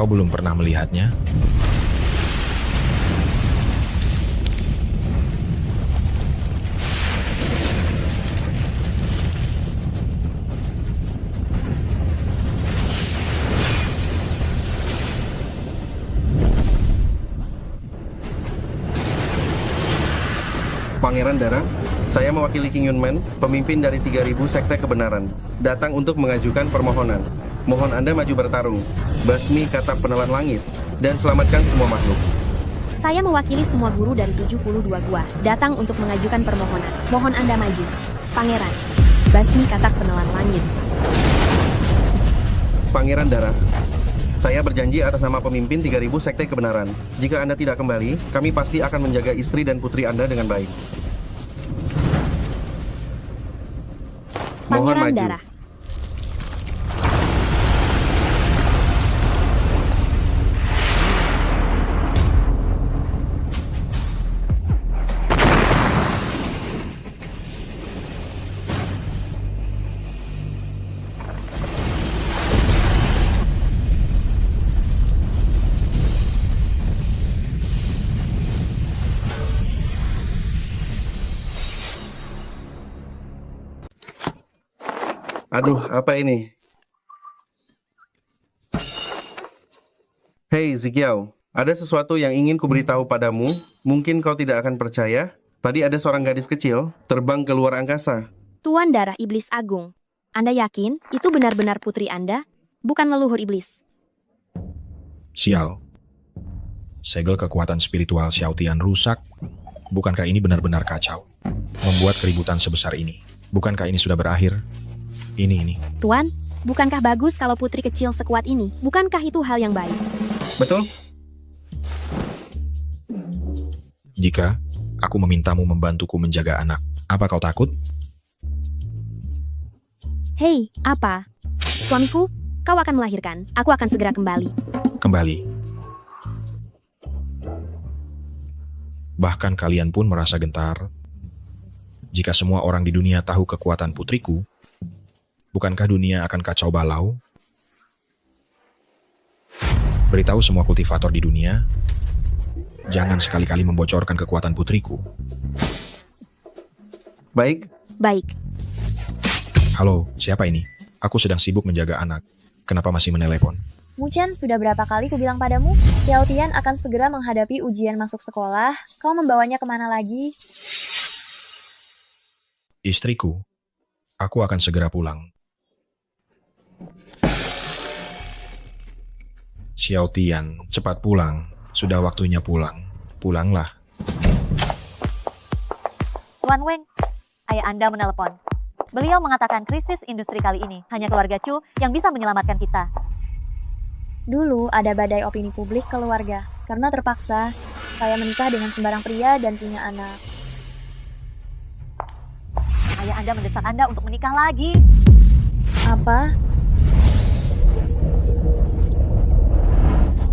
Kau belum pernah melihatnya? Pangeran Dara, saya mewakili King Yunmen, pemimpin dari 3000 Sekte Kebenaran, datang untuk mengajukan permohonan. Mohon Anda maju bertarung, basmi katak penelan langit, dan selamatkan semua makhluk. Saya mewakili semua guru dari 72 gua, datang untuk mengajukan permohonan. Mohon Anda maju. Pangeran, basmi katak penelan langit. Pangeran Dara, saya berjanji atas nama pemimpin 3000 Sekte Kebenaran. Jika Anda tidak kembali, kami pasti akan menjaga istri dan putri Anda dengan baik. Mohon Pangeran maju. Dara. Aduh, apa ini? Hei, Zigyao. Ada sesuatu yang ingin kuberitahu padamu. Mungkin kau tidak akan percaya. Tadi ada seorang gadis kecil terbang ke luar angkasa. Tuan Darah Iblis Agung. Anda yakin itu benar-benar putri Anda? Bukan leluhur iblis. Sial. Segel kekuatan spiritual Xiao Tian rusak. Bukankah ini benar-benar kacau? Membuat keributan sebesar ini. Bukankah ini sudah berakhir? Ini. Tuan, bukankah bagus kalau putri kecil sekuat ini? Bukankah itu hal yang baik? Betul? Jika aku memintamu membantuku menjaga anak, apa kau takut? Hei, apa? Suamiku, kau akan melahirkan. Aku akan segera kembali. Kembali. Bahkan kalian pun merasa gentar. Jika semua orang di dunia tahu kekuatan putriku, bukankah dunia akan kacau balau? Beritahu semua kultivator di dunia, jangan sekali-kali membocorkan kekuatan putriku. Baik. Baik. Halo, siapa ini? Aku sedang sibuk menjaga anak. Kenapa masih menelepon? Muchan, sudah berapa kali ku bilang padamu, Xiao Tian akan segera menghadapi ujian masuk sekolah. Kau membawanya kemana lagi? Istriku, aku akan segera pulang. Xiao Tian, cepat pulang. Sudah waktunya pulang. Pulanglah. Tuan Weng, ayah Anda menelepon. Beliau mengatakan krisis industri kali ini hanya keluarga Chu yang bisa menyelamatkan kita. Dulu ada badai opini publik keluarga. Karena terpaksa, saya menikah dengan sembarang pria dan punya anak. Ayah Anda mendesak Anda untuk menikah lagi. Apa?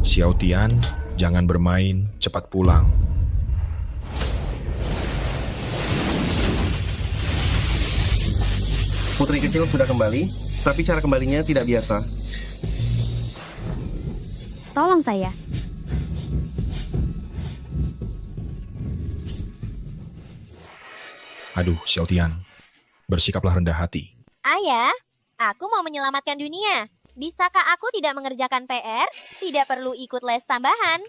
Xiao Tian, jangan bermain, cepat pulang. Putri kecil sudah kembali, tapi cara kembalinya tidak biasa. Tolong saya. Aduh, Xiao Tian, bersikaplah rendah hati. Ayah, aku mau menyelamatkan dunia. Bisakah aku tidak mengerjakan PR? Tidak perlu ikut les tambahan.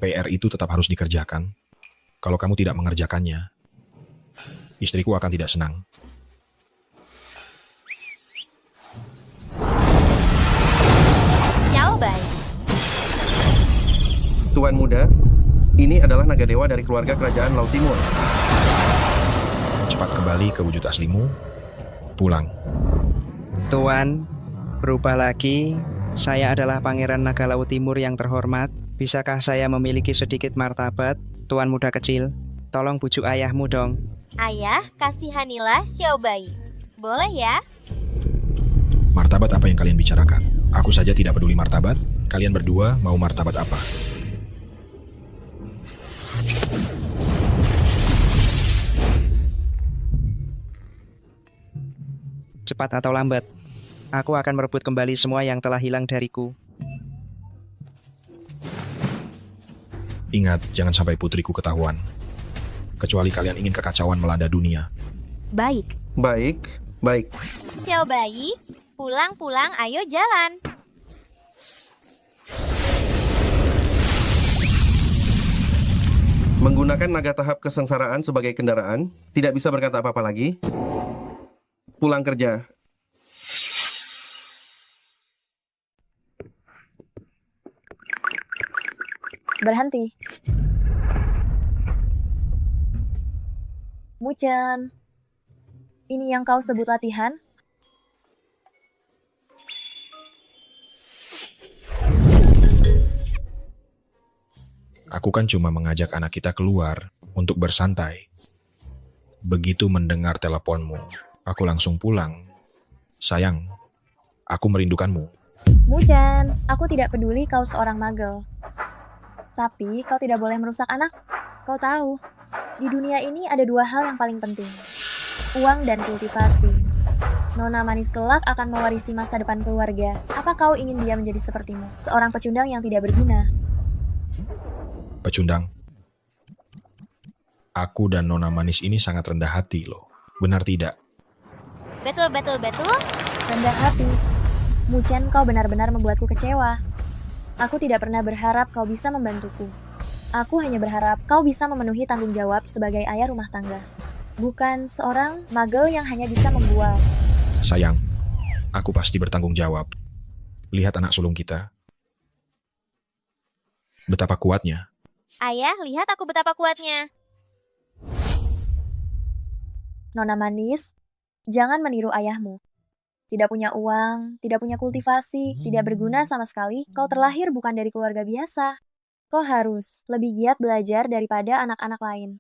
PR itu tetap harus dikerjakan. Kalau kamu tidak mengerjakannya, istriku akan tidak senang. Xiao Bai, Tuan muda, ini adalah naga dewa dari keluarga kerajaan Laut Timur. Cepat kembali ke wujud aslimu. Pulang. Tuan, berubah lagi. Saya adalah Pangeran Naga Laut Timur yang terhormat. Bisakah saya memiliki sedikit martabat, Tuan muda kecil? Tolong bujuk ayahmu dong. ayah, kasihanilah Xiao Bai. Boleh ya? Martabat apa yang kalian bicarakan? Aku saja tidak peduli martabat. Kalian berdua mau martabat apa? Cepat atau lambat, aku akan merebut kembali semua yang telah hilang dariku. Ingat, jangan sampai putriku ketahuan. Kecuali kalian ingin kekacauan melanda dunia. Baik, Baik, baik. Xiao bayi, pulang-pulang ayo jalan. Menggunakan naga tahap kesengsaraan sebagai kendaraan, tidak bisa berkata apa-apa lagi. Pulang kerja. Berhenti. Mucen, ini yang kau sebut latihan? Aku kan cuma mengajak anak kita keluar untuk bersantai. Begitu mendengar teleponmu, aku langsung pulang. Sayang, aku merindukanmu. Mucen, aku tidak peduli kau seorang magel. Tapi kau tidak boleh merusak anak. Kau tahu, di dunia ini ada dua hal yang paling penting. Uang dan kultivasi. Nona manis kelak akan mewarisi masa depan keluarga. Apa kau ingin dia menjadi sepertimu? Seorang pecundang yang tidak berguna. Pecundang. Aku dan Nona Manis ini sangat rendah hati loh. Benar tidak? Betul, betul, betul. Rendah hati. Mucen, kau benar-benar membuatku kecewa. Aku tidak pernah berharap kau bisa membantuku. Aku hanya berharap kau bisa memenuhi tanggung jawab sebagai ayah rumah tangga. Bukan seorang magel yang hanya bisa membual. Sayang, aku pasti bertanggung jawab. Lihat anak sulung kita. Betapa kuatnya. Ayah, lihat aku betapa kuatnya. Nona manis, jangan meniru ayahmu. Tidak punya uang, tidak punya kultivasi, tidak berguna sama sekali. Kau terlahir bukan dari keluarga biasa. Kau harus lebih giat belajar daripada anak-anak lain.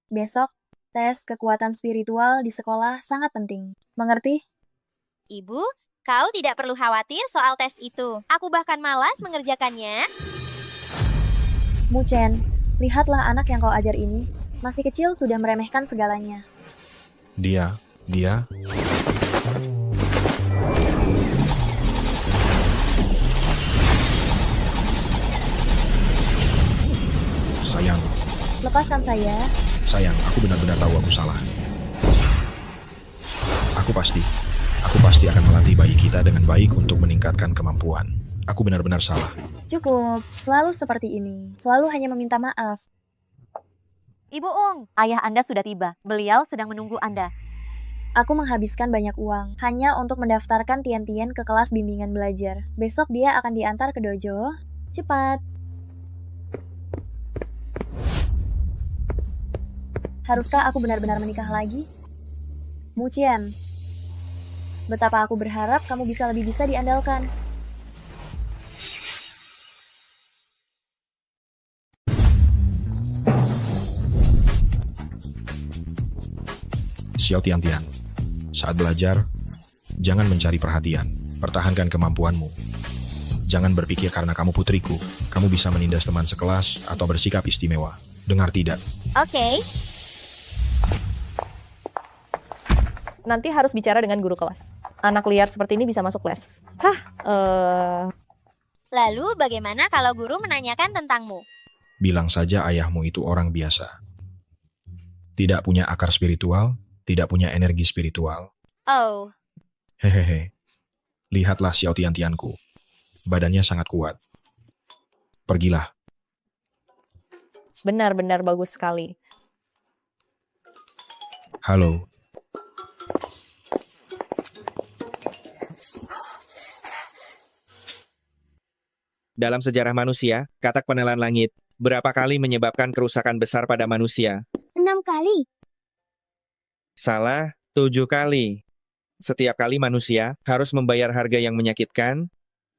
Besok, tes kekuatan spiritual di sekolah sangat penting. Mengerti? Ibu, kau tidak perlu khawatir soal tes itu. Aku bahkan malas mengerjakannya. Mucen, lihatlah anak yang kau ajar ini. Masih kecil sudah meremehkan segalanya. Dia. Sayang, Lepaskan saya. sayang, aku benar-benar tahu aku salah. Aku pasti akan melatih bayi kita dengan baik untuk meningkatkan kemampuan. Aku benar-benar salah. Cukup, selalu seperti ini. Selalu hanya meminta maaf. Ibu Ung, ayah Anda sudah tiba. Beliau sedang menunggu Anda. Aku menghabiskan banyak uang hanya untuk mendaftarkan Tian-Tian ke kelas bimbingan belajar. Besok dia akan diantar ke dojo. Cepat. Haruskah aku benar-benar menikah lagi? Mucian, betapa aku berharap kamu lebih bisa diandalkan. Xiao Tian-Tian, saat belajar, jangan mencari perhatian. Pertahankan kemampuanmu. Jangan berpikir karena kamu putriku, kamu bisa menindas teman sekelas atau bersikap istimewa. Dengar tidak? Oke, Nanti harus bicara dengan guru kelas. Anak liar seperti ini bisa masuk les. lalu bagaimana kalau guru menanyakan tentangmu? Bilang saja ayahmu itu orang biasa. Tidak punya akar spiritual, tidak punya energi spiritual. Oh, Hehehe. Lihatlah Xiao Tian-Tianku. Badannya sangat kuat. Pergilah. Benar-benar bagus sekali. Halo. Dalam sejarah manusia, katak penelan langit berapa kali menyebabkan kerusakan besar pada manusia? 6 kali. Salah, 7 kali. Setiap kali manusia harus membayar harga yang menyakitkan,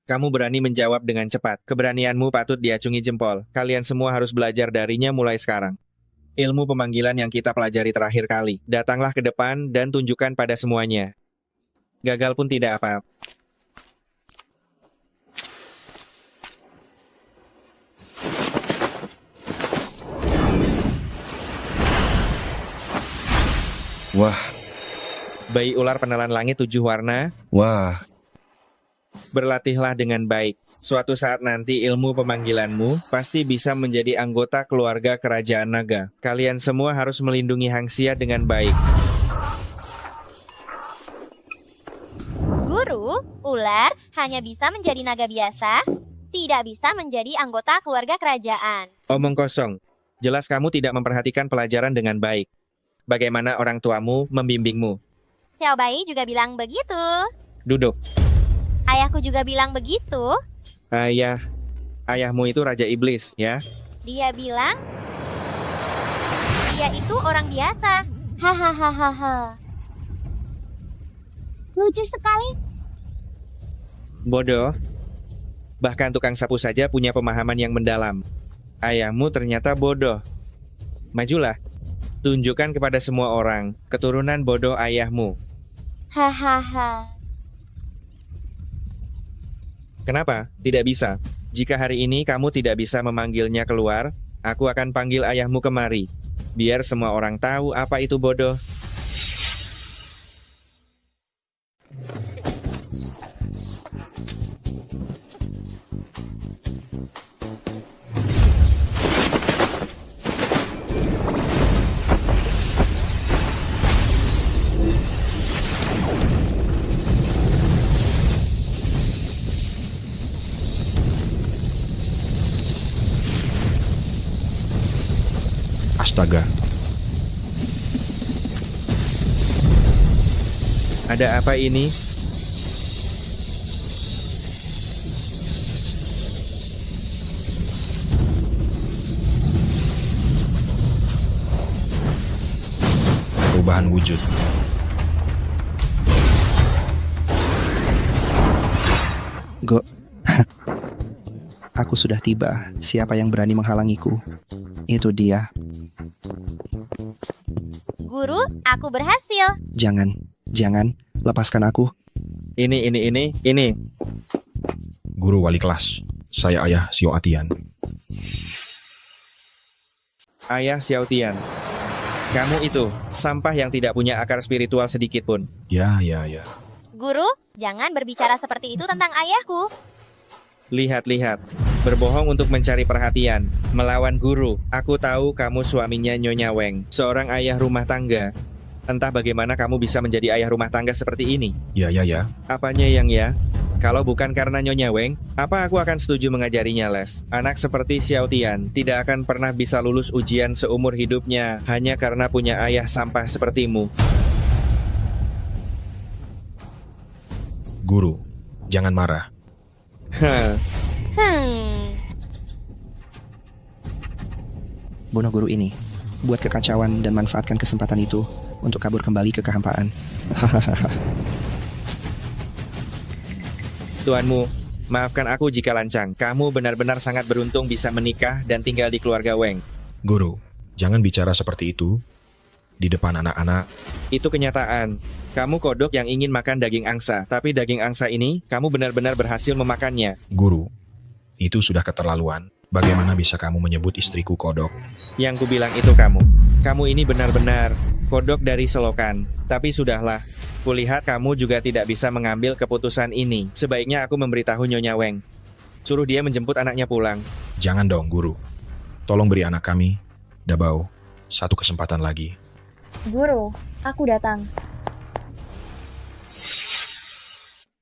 kamu berani menjawab dengan cepat. Keberanianmu patut diacungi jempol. Kalian semua harus belajar darinya mulai sekarang. Ilmu pemanggilan yang kita pelajari terakhir kali. Datanglah ke depan dan tunjukkan pada semuanya. Gagal pun tidak apa. Wah, Bayi ular penelan langit 7 warna, wah. Berlatihlah dengan baik. Suatu saat nanti ilmu pemanggilanmu pasti bisa menjadi anggota keluarga kerajaan naga. Kalian semua harus melindungi Hangxia dengan baik. Guru, ular hanya bisa menjadi naga biasa, tidak bisa menjadi anggota keluarga kerajaan. Omong kosong. Jelas kamu tidak memperhatikan pelajaran dengan baik. Bagaimana orang tuamu membimbingmu? Xiao Bai juga bilang begitu. Duduk. Ayahku juga bilang begitu. Ayahmu itu Raja Iblis, ya? Dia bilang, dia itu orang biasa. Hahaha. Lucu sekali. Bodoh. Bahkan tukang sapu saja punya pemahaman yang mendalam. Ayahmu ternyata bodoh. Majulah. Tunjukkan kepada semua orang keturunan bodoh ayahmu. Hahaha. Kenapa? Tidak bisa. Jika hari ini kamu tidak bisa memanggilnya keluar, aku akan panggil ayahmu kemari. Biar semua orang tahu apa itu bodoh. Astaga, Ada apa ini? perubahan wujud. Aku sudah tiba. Siapa yang berani menghalangiku? Itu dia. Guru, aku berhasil. Jangan, lepaskan aku. Ini. Guru wali kelas, saya ayah Xiao Atian. Ayah Xiao Tian. Kamu itu, sampah yang tidak punya akar spiritual sedikit pun. Ya. Guru, jangan berbicara seperti itu tentang ayahku. Lihat. Berbohong untuk mencari perhatian. Melawan guru. Aku tahu kamu suaminya Nyonya Weng. Seorang ayah rumah tangga. Entah bagaimana kamu bisa menjadi ayah rumah tangga seperti ini. Ya. Apanya yang ya? Kalau bukan karena Nyonya Weng, apa aku akan setuju mengajarinya les? Anak seperti Xiao Tian tidak akan pernah bisa lulus ujian seumur hidupnya hanya karena punya ayah sampah sepertimu. Guru, jangan marah. Bunuh guru ini. Buat kekacauan dan manfaatkan kesempatan itu untuk kabur kembali ke kehampaan. Tuanmu, maafkan aku jika lancang. Kamu benar-benar sangat beruntung bisa menikah dan tinggal di keluarga Weng. Guru, jangan bicara seperti itu di depan anak-anak. Itu kenyataan. Kamu kodok yang ingin makan daging angsa, tapi daging angsa ini kamu benar-benar berhasil memakannya. Guru, itu sudah keterlaluan. Bagaimana bisa kamu menyebut istriku kodok? Yang kubilang itu kamu. Kamu ini benar-benar kodok dari selokan. Tapi sudahlah. Kulihat kamu juga tidak bisa mengambil keputusan ini. Sebaiknya aku memberitahu Nyonya Weng. Suruh dia menjemput anaknya pulang. Jangan dong, Guru. Tolong beri anak kami, Dabao, satu kesempatan lagi. Guru, aku datang.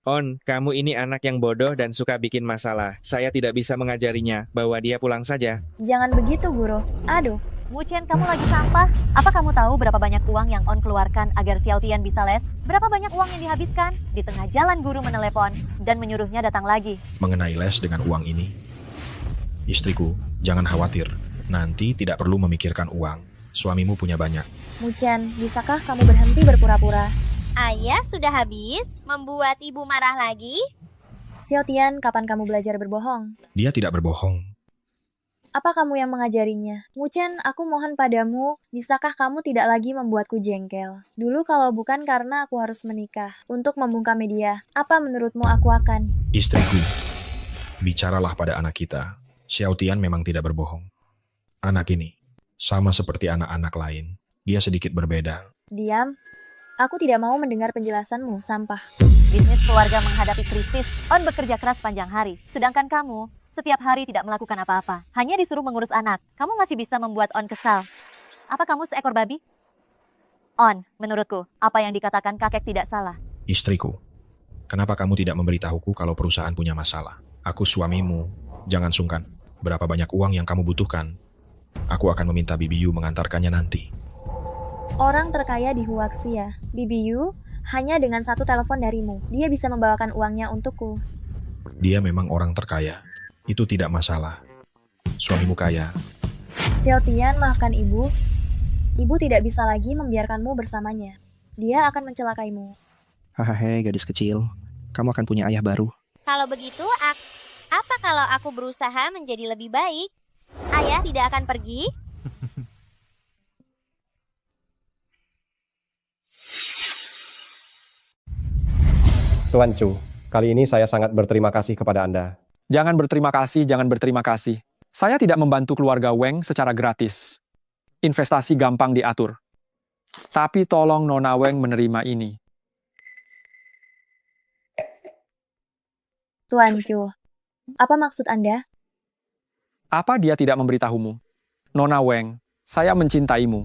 On, kamu ini anak yang bodoh dan suka bikin masalah. Saya tidak bisa mengajarinya. Bawa dia pulang saja. Jangan begitu, Guru. Aduh. Muchen, kamu lagi sampah. Apa kamu tahu berapa banyak uang yang On keluarkan agar Xiao Tian bisa les? Berapa banyak uang yang dihabiskan? Di tengah jalan guru menelepon dan menyuruhnya datang lagi. Mengenai les dengan uang ini, istriku, jangan khawatir. Nanti tidak perlu memikirkan uang. Suamimu punya banyak. Muchen, bisakah kamu berhenti berpura-pura? Ayah sudah habis membuat ibu marah lagi. Xiao Tian, kapan kamu belajar berbohong? Dia tidak berbohong. Apa kamu yang mengajarinya? Muchen, aku mohon padamu, bisakah kamu tidak lagi membuatku jengkel? Dulu kalau bukan karena aku harus menikah, untuk membungkam media, apa menurutmu aku akan? Istriku, bicaralah pada anak kita. Xiao Tian memang tidak berbohong. Anak ini, sama seperti anak-anak lain, dia sedikit berbeda. Diam. Aku tidak mau mendengar penjelasanmu, sampah. Bisnis keluarga menghadapi krisis, On bekerja keras panjang hari. Sedangkan kamu, setiap hari tidak melakukan apa-apa. Hanya disuruh mengurus anak. Kamu masih bisa membuat On kesal. Apa kamu seekor babi? On, menurutku, apa yang dikatakan kakek tidak salah. Istriku, kenapa kamu tidak memberitahuku kalau perusahaan punya masalah? Aku suamimu, jangan sungkan. Berapa banyak uang yang kamu butuhkan? Aku akan meminta Bibi Yu mengantarkannya nanti. Orang terkaya di Huaxia, Bibi Yu, hanya dengan satu telepon darimu, dia bisa membawakan uangnya untukku. Dia memang orang terkaya. Itu tidak masalah. Suamimu kaya. Xiao Tian, maafkan ibu. Ibu tidak bisa lagi membiarkanmu bersamanya. Dia akan mencelakaimu. Hahaha, gadis kecil. Kamu akan punya ayah baru. Kalau begitu, apa kalau aku berusaha menjadi lebih baik? Ayah tidak akan pergi? Tuan Chu, kali ini saya sangat berterima kasih kepada Anda. Jangan berterima kasih, jangan berterima kasih. Saya tidak membantu keluarga Weng secara gratis. Investasi gampang diatur. Tapi tolong Nona Weng menerima ini. Tuan Chu, apa maksud Anda? Apa dia tidak memberitahumu? Nona Weng, saya mencintaimu.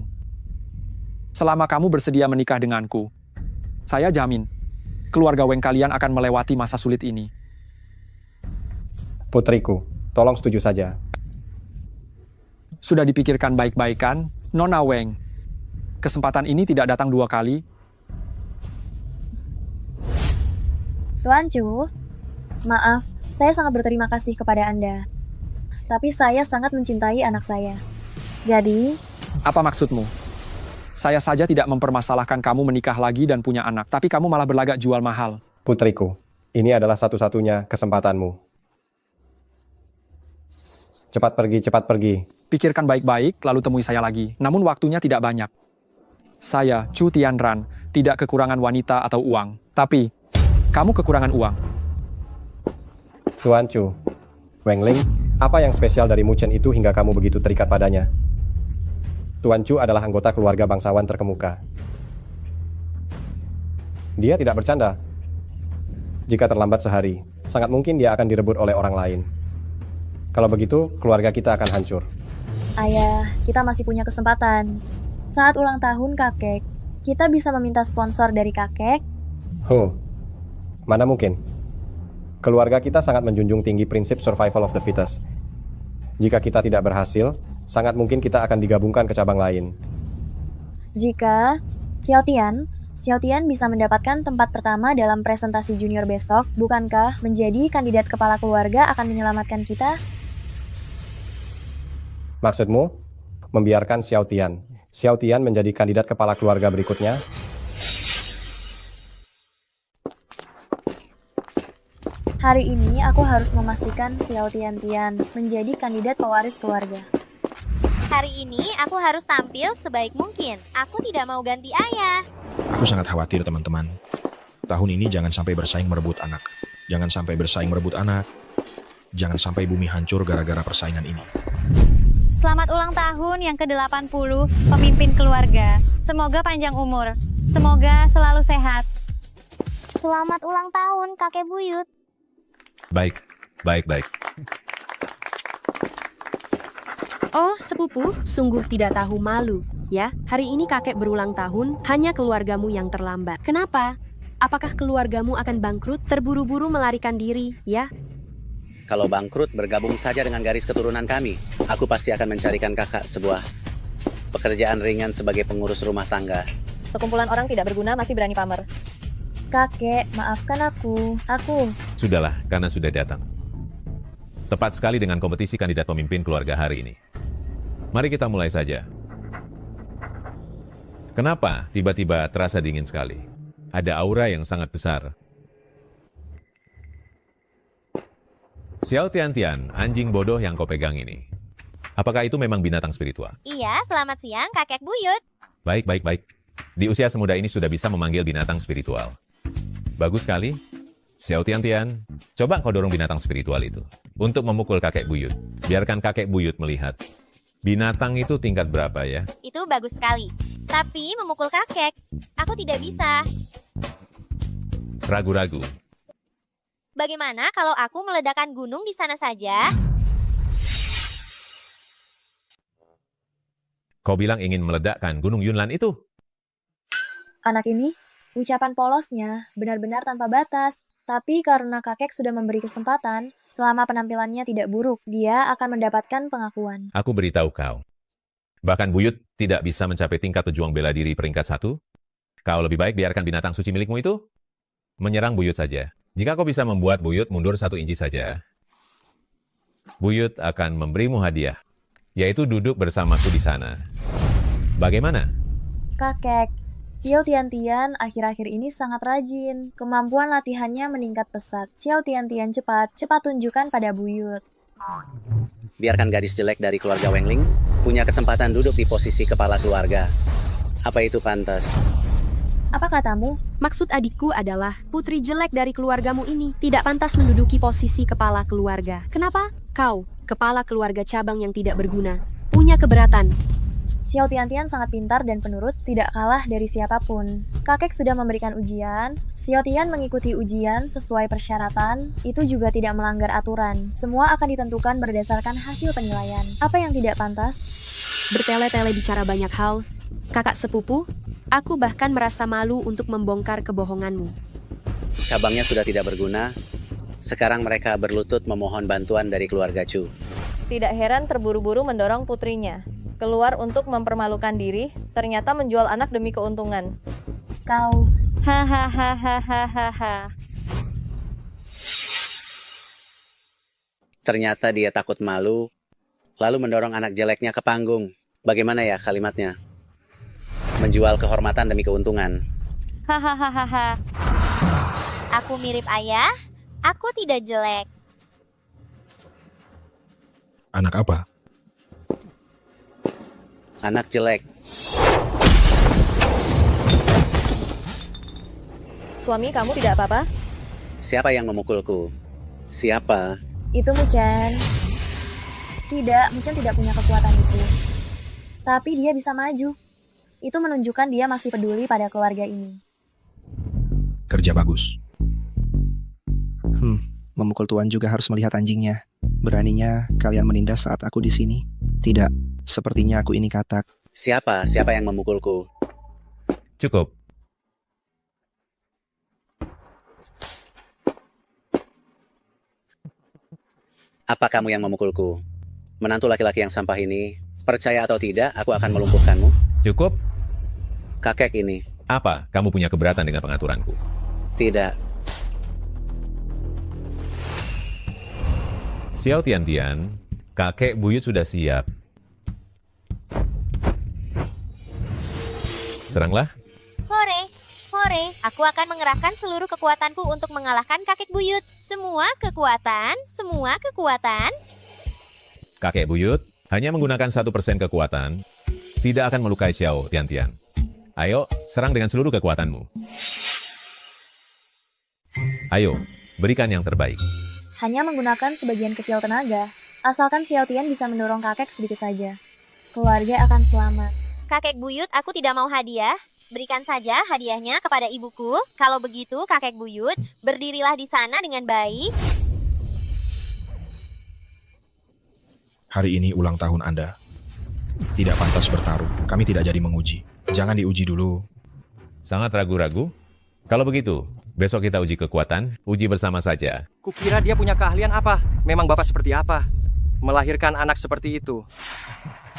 Selama kamu bersedia menikah denganku, saya jamin, keluarga Weng kalian akan melewati masa sulit ini. Putriku, tolong setuju saja. Sudah dipikirkan baik-baik kan, Nona Weng? Kesempatan ini tidak datang 2 kali. Tuan Chu, maaf, saya sangat berterima kasih kepada Anda. Tapi saya sangat mencintai anak saya. Jadi, Apa maksudmu? Saya saja tidak mempermasalahkan kamu menikah lagi dan punya anak, tapi kamu malah berlagak jual mahal. Putriku, ini adalah satu-satunya kesempatanmu. Cepat pergi, cepat pergi. Pikirkan baik-baik, lalu temui saya lagi. Namun waktunya tidak banyak. Saya, Chu Tianran, tidak kekurangan wanita atau uang. Tapi, kamu kekurangan uang. Tuan Chu, Weng Ling, apa yang spesial dari Mu Chen itu hingga kamu begitu terikat padanya? Tuan Chu adalah anggota keluarga bangsawan terkemuka. Dia tidak bercanda. Jika terlambat sehari, sangat mungkin dia akan direbut oleh orang lain. Kalau begitu, keluarga kita akan hancur. Ayah, kita masih punya kesempatan. Saat ulang tahun kakek, kita bisa meminta sponsor dari kakek. Mana mungkin? Keluarga kita sangat menjunjung tinggi prinsip survival of the fittest. Jika kita tidak berhasil, sangat mungkin kita akan digabungkan ke cabang lain. Jika Xiao Tian bisa mendapatkan tempat pertama dalam presentasi junior besok, bukankah menjadi kandidat kepala keluarga akan menyelamatkan kita? Maksudmu, membiarkan Xiao Tian menjadi kandidat kepala keluarga berikutnya? Hari ini aku harus memastikan Xiao Tian menjadi kandidat pewaris keluarga. Hari ini aku harus tampil sebaik mungkin. Aku tidak mau ganti ayah. Aku sangat khawatir teman-teman. Tahun ini jangan sampai bersaing merebut anak. Jangan sampai bersaing merebut anak. Jangan sampai bumi hancur gara-gara persaingan ini. Selamat ulang tahun yang ke-80, pemimpin keluarga. Semoga panjang umur. Semoga selalu sehat. Selamat ulang tahun, kakek buyut. Baik. Oh, sepupu, sungguh tidak tahu malu. Ya, hari ini kakek berulang tahun, hanya keluargamu yang terlambat. Kenapa? Apakah keluargamu akan bangkrut, terburu-buru melarikan diri, ya? Kalau bangkrut, bergabung saja dengan garis keturunan kami. Aku pasti akan mencarikan kakak sebuah pekerjaan ringan sebagai pengurus rumah tangga. Sekumpulan orang tidak berguna masih berani pamer. Kakek, maafkan aku. Sudahlah, karena sudah datang. Tepat sekali dengan kompetisi kandidat pemimpin keluarga hari ini. Mari kita mulai saja. Kenapa tiba-tiba terasa dingin sekali? Ada aura yang sangat besar. Xiao Tian, anjing bodoh yang kau pegang ini. Apakah itu memang binatang spiritual? Iya, selamat siang, kakek buyut. Baik. Di usia semuda ini sudah bisa memanggil binatang spiritual. Bagus sekali. Xiao Tian, coba kau dorong binatang spiritual itu untuk memukul kakek buyut. Biarkan kakek buyut melihat. Binatang itu tingkat berapa ya? Itu bagus sekali. Tapi memukul kakek, aku tidak bisa. Ragu-ragu. Bagaimana kalau aku meledakkan gunung di sana saja? Kau bilang ingin meledakkan Gunung Yunnan itu? Anak ini, ucapan polosnya benar-benar tanpa batas. Tapi karena kakek sudah memberi kesempatan, selama penampilannya tidak buruk, dia akan mendapatkan pengakuan. Aku beritahu kau. Bahkan buyut tidak bisa mencapai tingkat pejuang bela diri peringkat 1. Kau lebih baik biarkan binatang suci milikmu itu menyerang buyut saja. Jika kau bisa membuat buyut mundur 1 inci saja, buyut akan memberimu hadiah, yaitu duduk bersamaku di sana. Bagaimana? Kakek, Xiao Tiantian akhir-akhir ini sangat rajin. Kemampuan latihannya meningkat pesat. Xiao Tiantian cepat tunjukkan pada buyut. Biarkan gadis jelek dari keluarga Wengling punya kesempatan duduk di posisi kepala keluarga. Apa itu pantas? Apa katamu? Maksud adikku adalah, putri jelek dari keluargamu ini tidak pantas menduduki posisi kepala keluarga. Kenapa? Kau, kepala keluarga cabang yang tidak berguna, punya keberatan. Xiao Tiantian sangat pintar dan penurut, tidak kalah dari siapapun. Kakek sudah memberikan ujian, Xiao Tian mengikuti ujian sesuai persyaratan, itu juga tidak melanggar aturan. Semua akan ditentukan berdasarkan hasil penilaian. Apa yang tidak pantas? Bertele-tele bicara banyak hal. Kakak sepupu, aku bahkan merasa malu untuk membongkar kebohonganmu. Cabangnya sudah tidak berguna. Sekarang mereka berlutut memohon bantuan dari keluarga Chu. Tidak heran terburu-buru mendorong putrinya keluar untuk mempermalukan diri, ternyata menjual anak demi keuntungan. Kau. Hahaha. Ternyata dia takut malu, lalu mendorong anak jeleknya ke panggung. Bagaimana ya kalimatnya? Menjual kehormatan demi keuntungan. Hahaha. Aku mirip ayah, aku tidak jelek. Anak apa? Anak jelek. Suami kamu tidak apa-apa? Siapa yang memukulku? Siapa? Itu Muchen. Tidak, Muchen tidak punya kekuatan itu. Tapi dia bisa maju. Itu menunjukkan dia masih peduli pada keluarga ini. Kerja bagus. Memukul tuan juga harus melihat anjingnya. Beraninya kalian menindas saat aku di sini? Tidak, sepertinya aku ini katak. Siapa yang memukulku? Cukup. Apa kamu yang memukulku? Menantu laki-laki yang sampah ini, percaya atau tidak, aku akan melumpuhkanmu. Cukup? Kakek ini. Apa? Kamu punya keberatan dengan pengaturanku? Tidak. Xiao Tiantian, kakek buyut sudah siap. Seranglah. Hore, aku akan mengerahkan seluruh kekuatanku untuk mengalahkan kakek buyut. Semua kekuatan. Kakek buyut hanya menggunakan 1% kekuatan, tidak akan melukai Xiao Tiantian. Ayo, serang dengan seluruh kekuatanmu. Ayo, berikan yang terbaik. Hanya menggunakan sebagian kecil tenaga. Asalkan Xiao Tian bisa mendorong kakek sedikit saja. Keluarga akan selamat. Kakek buyut, aku tidak mau hadiah. Berikan saja hadiahnya kepada ibuku. Kalau begitu, kakek buyut, berdirilah di sana dengan baik. Hari ini ulang tahun Anda. Tidak pantas bertarung. Kami tidak jadi menguji. Jangan diuji dulu. Sangat ragu-ragu? Kalau begitu, besok kita uji kekuatan, uji bersama saja. Kukira dia punya keahlian apa? Memang bapak seperti apa? Melahirkan anak seperti itu.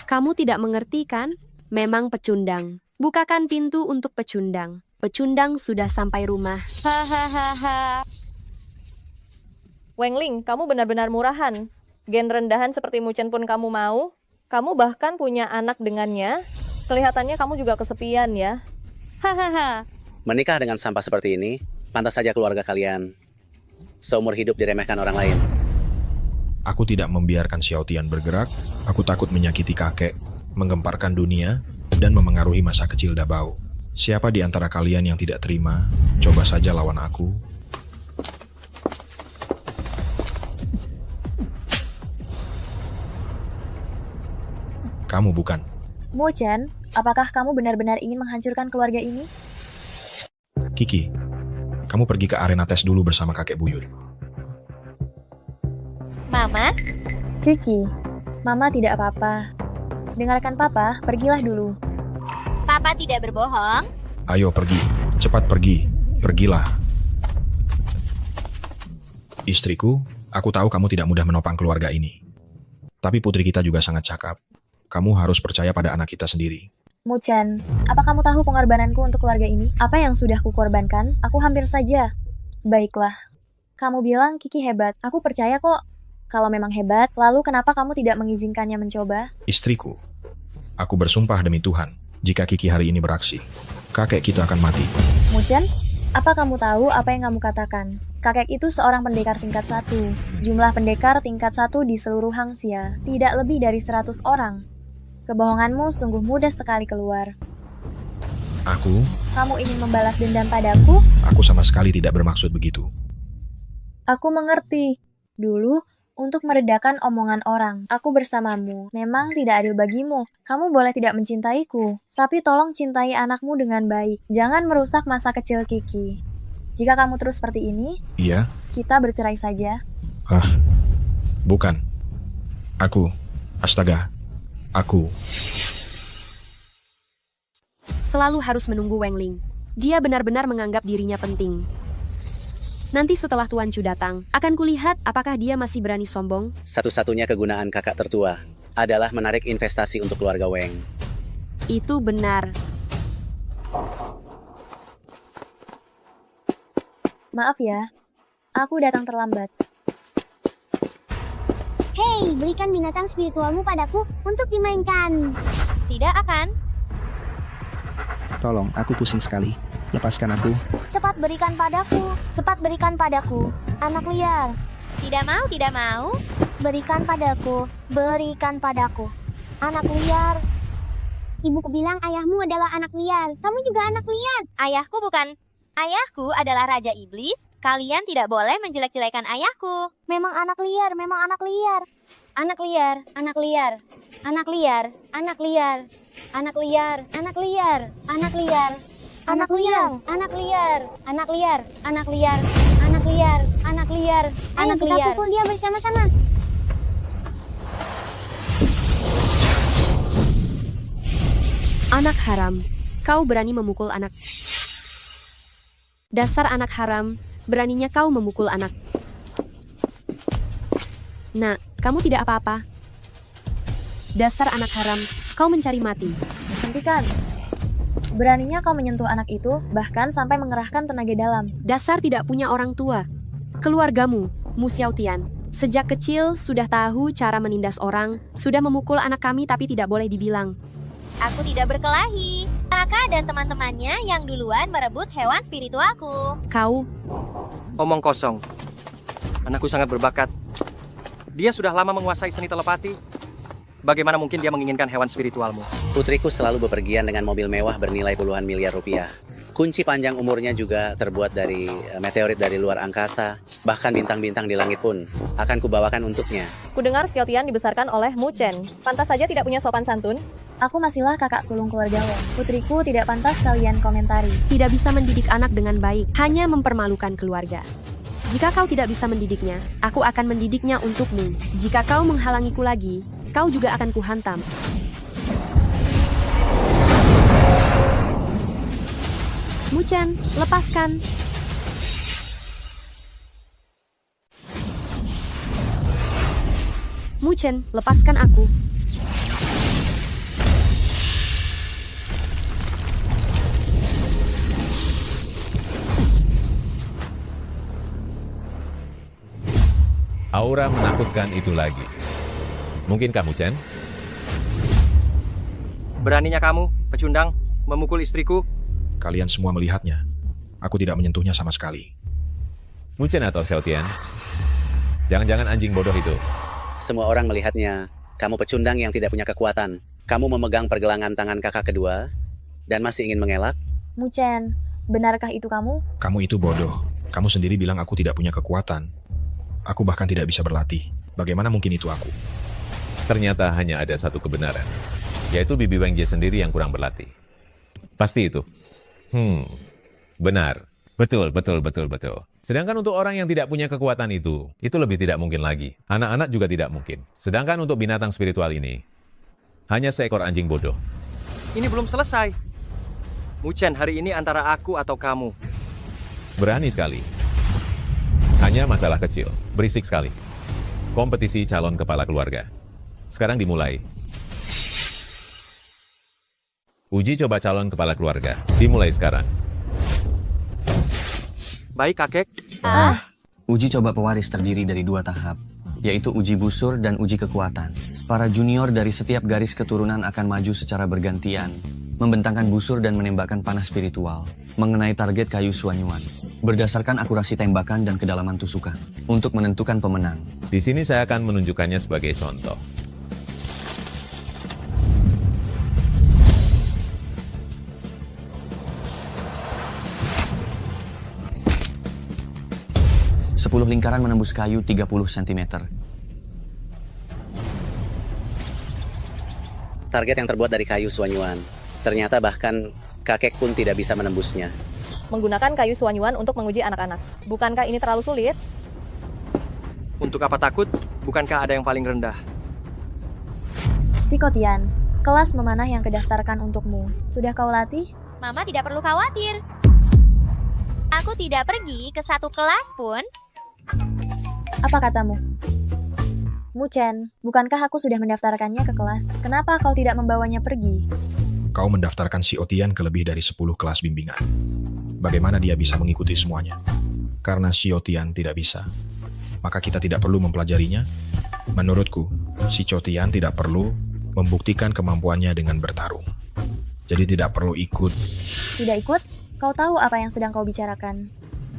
Kamu tidak mengerti kan? Memang pecundang. Bukakan pintu untuk pecundang. Pecundang sudah sampai rumah. Hahaha. Wengling, kamu benar-benar murahan. Gen rendahan seperti Muchen pun kamu mau. Kamu bahkan punya anak dengannya. Kelihatannya kamu juga kesepian ya. Hahaha. Menikah dengan sampah seperti ini, pantas saja keluarga kalian seumur hidup diremehkan orang lain. Aku tidak membiarkan Xiao Tian bergerak. Aku takut menyakiti kakek, menggemparkan dunia, dan memengaruhi masa kecil Dabao. Siapa di antara kalian yang tidak terima, coba saja lawan aku. Kamu bukan. Muchen, Apakah kamu benar-benar ingin menghancurkan keluarga ini? Kiki, kamu pergi ke arena tes dulu bersama kakek buyut. Mama, Kiki, Mama tidak apa-apa. Dengarkan Papa, pergilah dulu. Papa tidak berbohong. Ayo pergi, cepat pergi, pergilah. Istriku, aku tahu kamu tidak mudah menopang keluarga ini. Tapi putri kita juga sangat cakap. Kamu harus percaya pada anak kita sendiri. Muchen, apa kamu tahu pengorbananku untuk keluarga ini? Apa yang sudah kukorbankan? Aku hampir saja. Baiklah. Kamu bilang Kiki hebat. Aku percaya kok. Kalau memang hebat, lalu kenapa kamu tidak mengizinkannya mencoba? Istriku, aku bersumpah demi Tuhan, jika Kiki hari ini beraksi, kakek kita akan mati. Muchen, apa kamu tahu apa yang kamu katakan? Kakek itu seorang pendekar tingkat 1. Jumlah pendekar tingkat 1 di seluruh Hangxia, tidak lebih dari 100 orang. Kebohonganmu sungguh mudah sekali keluar. Kamu ingin membalas dendam padaku? Aku sama sekali tidak bermaksud begitu. Aku mengerti. Dulu, untuk meredakan omongan orang, aku bersamamu. Memang tidak adil bagimu. Kamu boleh tidak mencintaiku, tapi tolong cintai anakmu dengan baik. Jangan merusak masa kecil Kiki. Jika kamu terus seperti ini, Iya? kita bercerai saja. Bukan. Astaga. Aku. Selalu harus menunggu Weng Ling. Dia benar-benar menganggap dirinya penting. Nanti setelah Tuan Chu datang, akan kulihat apakah dia masih berani sombong. Satu-satunya kegunaan kakak tertua adalah menarik investasi untuk keluarga Weng. Itu benar. Maaf ya, aku datang terlambat. Hei, berikan binatang spiritualmu padaku untuk dimainkan. Tidak akan. Tolong, aku pusing sekali. Lepaskan aku. Cepat berikan padaku. Cepat berikan padaku. Anak liar. Tidak mau, tidak mau. Berikan padaku. Berikan padaku. Anak liar. Ibuku bilang ayahmu adalah anak liar. Kamu juga anak liar. Ayahku bukan. Ayahku adalah Raja Iblis. Kalian tidak boleh menjelek-jelekan ayahku. Memang anak liar, memang anak liar. Anak liar, anak liar, anak liar, anak liar, anak liar, anak liar, anak liar, Anak liar. anak liar, anak liar, anak liar, anak liar, anak liar, Ayo anak kita liar. pukul dia bersama-sama. Anak haram, kau berani memukul anak. Dasar anak haram, beraninya kau memukul anak. Nak, kamu tidak apa-apa. Dasar anak haram, kau mencari mati. Hentikan. Beraninya kau menyentuh anak itu, bahkan sampai mengerahkan tenaga dalam. Dasar tidak punya orang tua. Keluargamu, Mu Xiaotian, sejak kecil sudah tahu cara menindas orang, sudah memukul anak kami tapi tidak boleh dibilang. Aku tidak berkelahi. Kakak dan teman-temannya yang duluan merebut hewan spiritualku. Kau, Omong kosong. Anakku sangat berbakat. Dia sudah lama menguasai seni telepati. Bagaimana mungkin dia menginginkan hewan spiritualmu? Putriku selalu bepergian dengan mobil mewah bernilai puluhan miliar rupiah. Kunci panjang umurnya juga terbuat dari meteorit dari luar angkasa. Bahkan bintang-bintang di langit pun akan kubawakan untuknya. Kudengar Xiaotian dibesarkan oleh Mu Chen. Pantas saja tidak punya sopan santun. Aku masihlah kakak sulung keluarga Weng. Putriku tidak pantas kalian komentari. tidak bisa mendidik anak dengan baik, hanya mempermalukan keluarga. Jika kau tidak bisa mendidiknya, aku akan mendidiknya untukmu. Jika kau menghalangiku lagi, kau juga akan kuhantam. Mu Chen, lepaskan. Mu Chen, lepaskan aku. Aura menakutkan itu lagi. Mungkin kamu, Chen? Beraninya kamu, pecundang, memukul istriku? Kalian semua melihatnya. Aku tidak menyentuhnya sama sekali. Mu Chen atau Xiaotian? Jangan-jangan anjing bodoh itu. Semua orang melihatnya. Kamu pecundang yang tidak punya kekuatan. Kamu memegang pergelangan tangan kakak kedua dan masih ingin mengelak? Mu Chen, benarkah itu kamu? Kamu itu bodoh. Kamu sendiri bilang aku tidak punya kekuatan. Aku bahkan tidak bisa berlatih. Bagaimana mungkin itu aku? Ternyata hanya ada satu kebenaran, yaitu Bibi Wang Jie sendiri yang kurang berlatih. Pasti itu. Benar. Betul. Sedangkan untuk orang yang tidak punya kekuatan itu lebih tidak mungkin lagi. Anak-anak juga tidak mungkin. Sedangkan untuk binatang spiritual ini, hanya seekor anjing bodoh. Ini belum selesai. Muchen, hari ini antara aku atau kamu. Berani sekali. Hanya masalah kecil. Berisik sekali. Kompetisi calon kepala keluarga. Sekarang dimulai. Uji coba calon kepala keluarga. Dimulai sekarang. Baik, kakek. Uji coba pewaris terdiri dari 2 tahap, yaitu uji busur dan uji kekuatan. Para junior dari setiap garis keturunan akan maju secara bergantian, membentangkan busur dan menembakkan panah spiritual, mengenai target kayu suanyuan, berdasarkan akurasi tembakan dan kedalaman tusukan, untuk menentukan pemenang. Di sini saya akan menunjukkannya sebagai contoh. Sepuluh lingkaran menembus kayu 30 cm. Target yang terbuat dari kayu suanyuan. Ternyata bahkan kakek pun tidak bisa menembusnya. Menggunakan kayu suanyuan untuk menguji anak-anak. Bukankah ini terlalu sulit? Untuk apa takut? Bukankah ada yang paling rendah? Sikotian, kelas memanah yang kedaftarkan untukmu. Sudah kau latih? Mama tidak perlu khawatir. Aku tidak pergi ke satu kelas pun. Apa katamu? Muchen, bukankah aku sudah mendaftarkannya ke kelas? Kenapa kau tidak membawanya pergi? Kau mendaftarkan si Otian ke lebih dari 10 kelas bimbingan. Bagaimana dia bisa mengikuti semuanya? Karena si Otian tidak bisa, maka kita tidak perlu mempelajarinya. Menurutku, si Chotian tidak perlu membuktikan kemampuannya dengan bertarung. Jadi tidak perlu ikut. Tidak ikut? Kau tahu apa yang sedang kau bicarakan.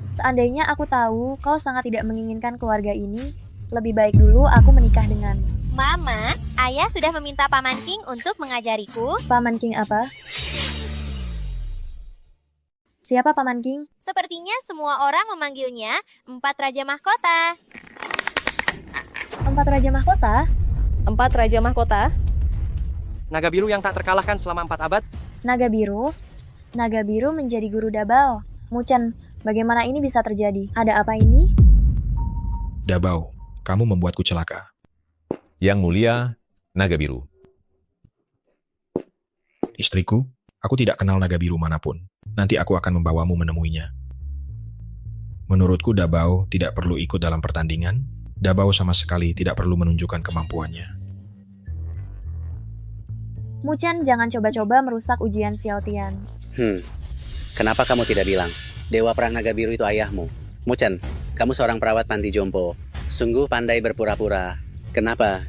Seandainya aku tahu kau sangat tidak menginginkan keluarga ini, lebih baik dulu aku menikah dengan... Mama, ayah sudah meminta Paman King untuk mengajariku. Paman King apa? Siapa Paman King? Sepertinya semua orang memanggilnya 4 Raja Mahkota. 4 Raja Mahkota? 4 Raja Mahkota? Naga biru yang tak terkalahkan selama 4 abad? Naga biru? Naga biru menjadi guru Dabao. Muchen, bagaimana ini bisa terjadi? Ada apa ini? Dabao, kamu membuatku celaka. Yang mulia, naga biru. Istriku, aku tidak kenal naga biru manapun. Nanti aku akan membawamu menemuinya. Menurutku Dabao tidak perlu ikut dalam pertandingan. Dabao sama sekali tidak perlu menunjukkan kemampuannya. Muchen, jangan coba-coba merusak ujian Xiaotian. Kenapa kamu tidak bilang? Dewa Perang Naga Biru itu ayahmu. Muchen, kamu seorang perawat panti jompo. Sungguh pandai berpura-pura. Kenapa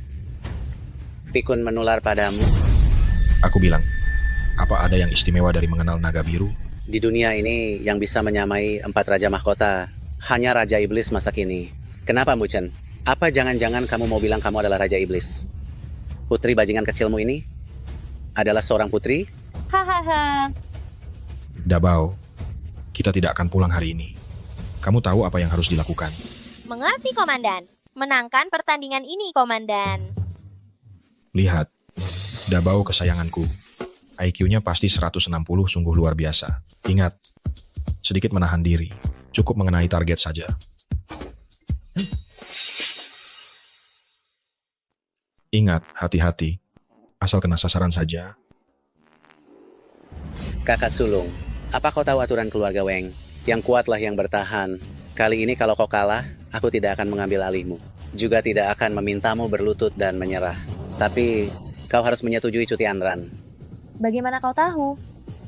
pikun menular padamu? Aku bilang, apa ada yang istimewa dari mengenal naga biru? Di dunia ini yang bisa menyamai 4 Raja Mahkota, hanya Raja Iblis masa kini. Kenapa Muchen? Apa jangan-jangan kamu mau bilang kamu adalah Raja Iblis? Putri bajingan kecilmu ini adalah seorang putri? Hahaha. Dabao, kita tidak akan pulang hari ini. Kamu tahu apa yang harus dilakukan? Mengerti, Komandan. Menangkan pertandingan ini, Komandan. Lihat, Dabao kesayanganku. IQ-nya pasti 160, sungguh luar biasa. Ingat, sedikit menahan diri. Cukup mengenai target saja. Ingat, hati-hati. Asal kena sasaran saja. Kakak sulung, apa kau tahu aturan keluarga Weng? Yang kuatlah yang bertahan. Kali ini kalau kau kalah, aku tidak akan mengambil alihmu. Juga tidak akan memintamu berlutut dan menyerah. Tapi, kau harus menyetujui cuti Anran. Bagaimana kau tahu?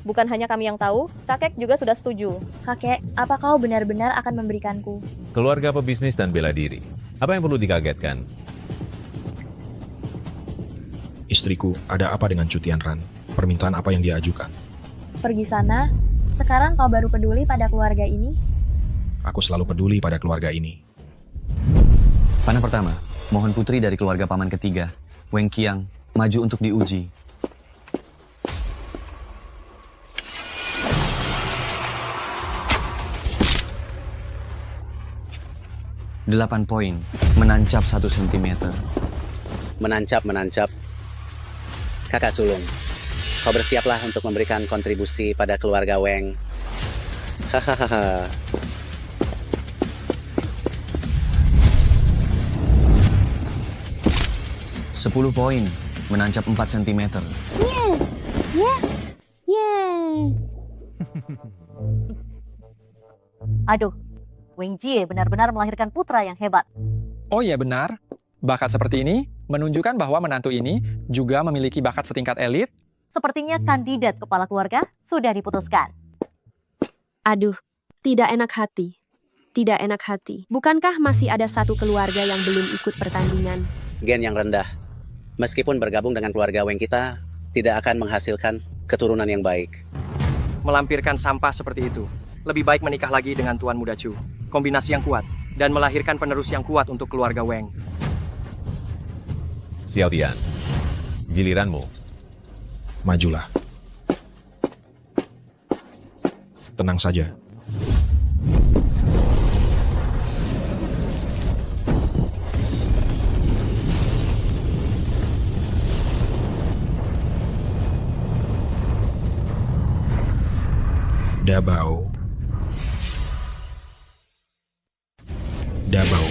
Bukan hanya kami yang tahu, kakek juga sudah setuju. Kakek, apa kau benar-benar akan memberikanku? Keluarga pebisnis dan bela diri. Apa yang perlu dikagetkan? Istriku, ada apa dengan cuti Anran? Permintaan apa yang dia ajukan? Pergi sana. Sekarang kau baru peduli pada keluarga ini? Aku selalu peduli pada keluarga ini. Panah pertama, mohon putri dari keluarga paman ketiga, Weng Qiang, maju untuk diuji. Delapan poin, menancap 1 cm. Menancap. kakak sulung. Kau bersiaplah untuk memberikan kontribusi pada keluarga Weng. Hahaha. 10 poin, menancap 4 cm. Aduh, Weng Jie benar-benar melahirkan putra yang hebat. Oh ya benar, bakat seperti ini menunjukkan bahwa menantu ini juga memiliki bakat setingkat elit. Sepertinya kandidat kepala keluarga sudah diputuskan. Aduh, tidak enak hati. Tidak enak hati. Bukankah masih ada satu keluarga yang belum ikut pertandingan? Gen yang rendah. Meskipun bergabung dengan keluarga Weng kita, tidak akan menghasilkan keturunan yang baik. Melampirkan sampah seperti itu. Lebih baik menikah lagi dengan Tuan Muda Chu. Kombinasi yang kuat. Dan melahirkan penerus yang kuat untuk keluarga Weng. Xiao Tian, giliranmu. Majulah. Tenang saja. Dabao. Dabao.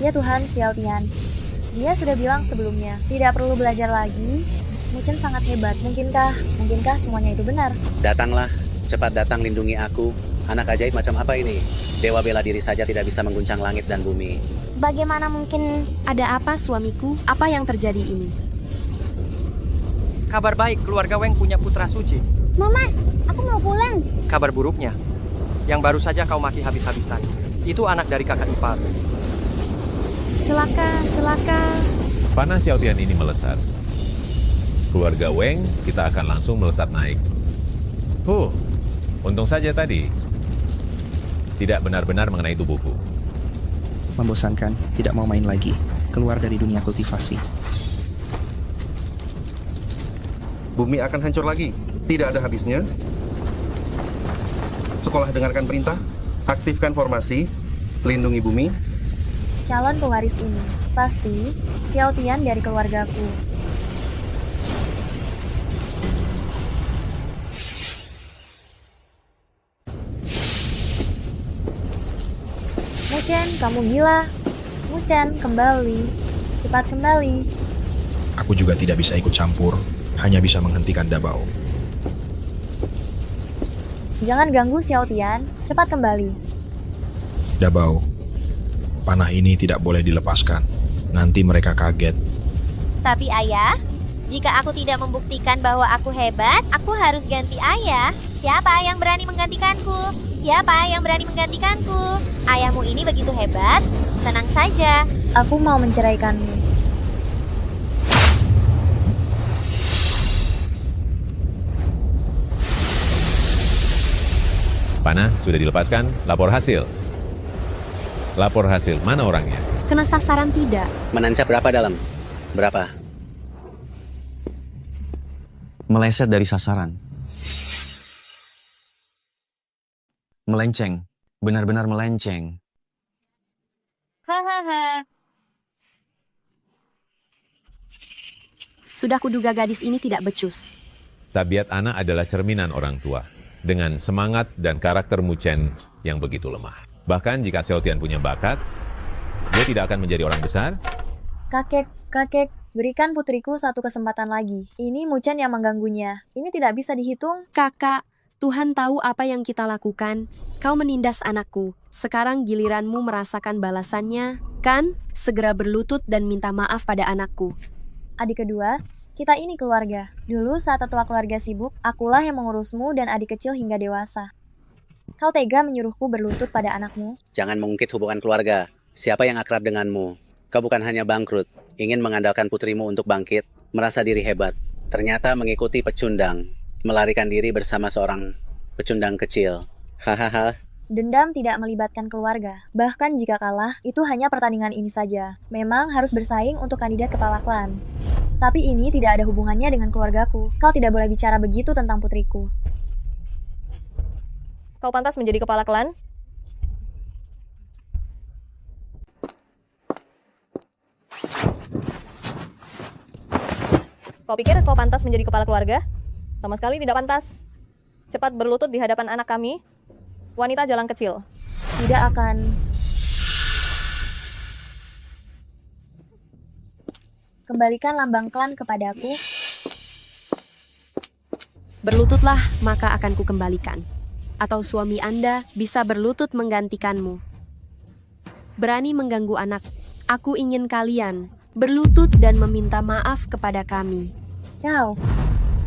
Ya Tuhan, Xiao Tian. Dia sudah bilang sebelumnya, tidak perlu belajar lagi. Muchen sangat hebat. Mungkinkah semuanya itu benar? Datanglah, cepat datang lindungi aku. Anak ajaib macam apa ini? Dewa bela diri saja tidak bisa mengguncang langit dan bumi. Bagaimana mungkin? Ada apa suamiku? Apa yang terjadi ini? Kabar baik, keluarga Weng punya putra suci. Mama, aku mau pulang. Kabar buruknya, yang baru saja kau maki habis-habisan. Itu anak dari kakak ipar. Celaka. Panah Xiao Tian ini melesat. Keluarga Weng, kita akan langsung melesat naik. Untung saja tadi tidak benar-benar mengenai tubuhku. Membosankan, tidak mau main lagi. Keluar dari dunia kultivasi. Bumi akan hancur lagi. Tidak ada habisnya. Sekolah dengarkan perintah. Aktifkan formasi. Lindungi bumi. Calon pewaris ini, pasti Xiao Tian dari keluargaku. Muchen, kamu gila. Muchen, kembali. Cepat kembali. Aku juga tidak bisa ikut campur, hanya bisa menghentikan Dabao. Jangan ganggu Xiao Tian, cepat kembali. Dabao, panah ini tidak boleh dilepaskan. Nanti mereka kaget. Tapi ayah, jika aku tidak membuktikan bahwa aku hebat, aku harus ganti ayah. Siapa yang berani menggantikanku? Siapa yang berani menggantikanku? Ayahmu ini begitu hebat. Tenang saja. Aku mau menceraikanmu. Panah sudah dilepaskan, lapor hasil. Lapor hasil, mana orangnya? Kena sasaran tidak? Menancap berapa dalam? Berapa? Meleset dari sasaran. Melenceng. Benar-benar melenceng. Hahaha. Sudah kuduga gadis ini tidak becus. Tabiat anak adalah cerminan orang tua. Dengan semangat dan karakter Muchen yang begitu lemah. Bahkan jika Xiao Tian punya bakat, dia tidak akan menjadi orang besar. Kakek, berikan putriku satu kesempatan lagi. Ini Muchen yang mengganggunya. Ini tidak bisa dihitung. Kakak, Tuhan tahu apa yang kita lakukan. Kau menindas anakku. Sekarang giliranmu merasakan balasannya, kan? Segera berlutut dan minta maaf pada anakku. Adik kedua, kita ini keluarga. Dulu saat tetua keluarga sibuk, akulah yang mengurusmu dan adik kecil hingga dewasa. Kau tega menyuruhku berlutut pada anakmu? Jangan mengungkit hubungan keluarga. Siapa yang akrab denganmu? Kau bukan hanya bangkrut, ingin mengandalkan putrimu untuk bangkit, merasa diri hebat. Ternyata mengikuti pecundang, melarikan diri bersama seorang pecundang kecil. Hahaha. Dendam tidak melibatkan keluarga. Bahkan jika kalah, itu hanya pertandingan ini saja. Memang harus bersaing untuk kandidat kepala klan. Tapi ini tidak ada hubungannya dengan keluargaku. Kau tidak boleh bicara begitu tentang putriku. Kau pantas menjadi kepala klan? Kau pikir kau pantas menjadi kepala keluarga? Sama sekali tidak pantas. Cepat berlutut di hadapan anak kami, wanita jalan kecil. Tidak akan. Kembalikan lambang klan kepadaku. Berlututlah, maka akan kukembalikan. Atau suami Anda bisa berlutut menggantikanmu. Berani mengganggu anak, aku ingin kalian berlutut dan meminta maaf kepada kami. Kau.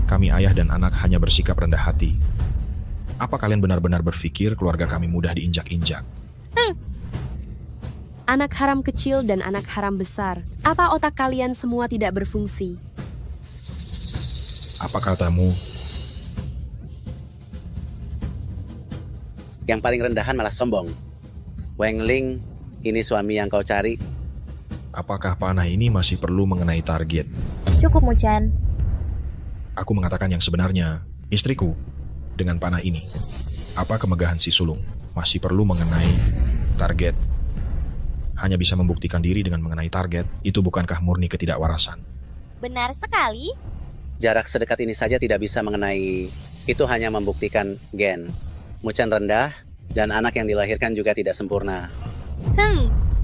Kami ayah dan anak hanya bersikap rendah hati. Apa kalian benar-benar berpikir keluarga kami mudah diinjak-injak? Anak haram kecil dan anak haram besar. Apa otak kalian semua tidak berfungsi? Apa katamu? Yang paling rendahan malah sombong. Weng Ling, ini suami yang kau cari. Apakah panah ini masih perlu mengenai target? Cukup, Muchan. Aku mengatakan yang sebenarnya, istriku, dengan panah ini. Apa kemegahan si sulung masih perlu mengenai target? Hanya bisa membuktikan diri dengan mengenai target, itu bukankah murni ketidakwarasan? Benar sekali. Jarak sedekat ini saja tidak bisa mengenai. Itu hanya membuktikan gen. Muchan rendah, dan anak yang dilahirkan juga tidak sempurna.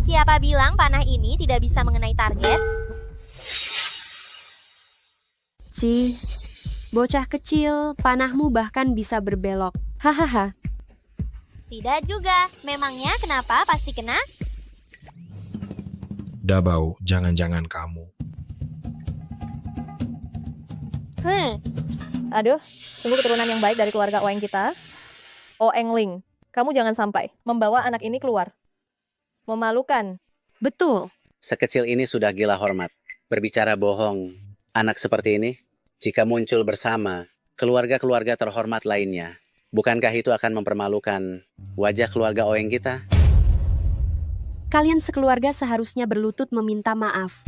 Siapa bilang panah ini tidak bisa mengenai target? Bocah kecil, panahmu bahkan bisa berbelok. Hahaha. Tidak juga. Memangnya kenapa pasti kena? Dabau, jangan-jangan kamu. Aduh, sungguh keturunan yang baik dari keluarga Oeng kita. Oeng Ling, kamu jangan sampai membawa anak ini keluar. Memalukan. Betul. Sekecil ini sudah gila hormat. Berbicara bohong. Anak seperti ini, jika muncul bersama keluarga-keluarga terhormat lainnya, bukankah itu akan mempermalukan wajah keluarga Oeng kita? Kalian sekeluarga seharusnya berlutut meminta maaf.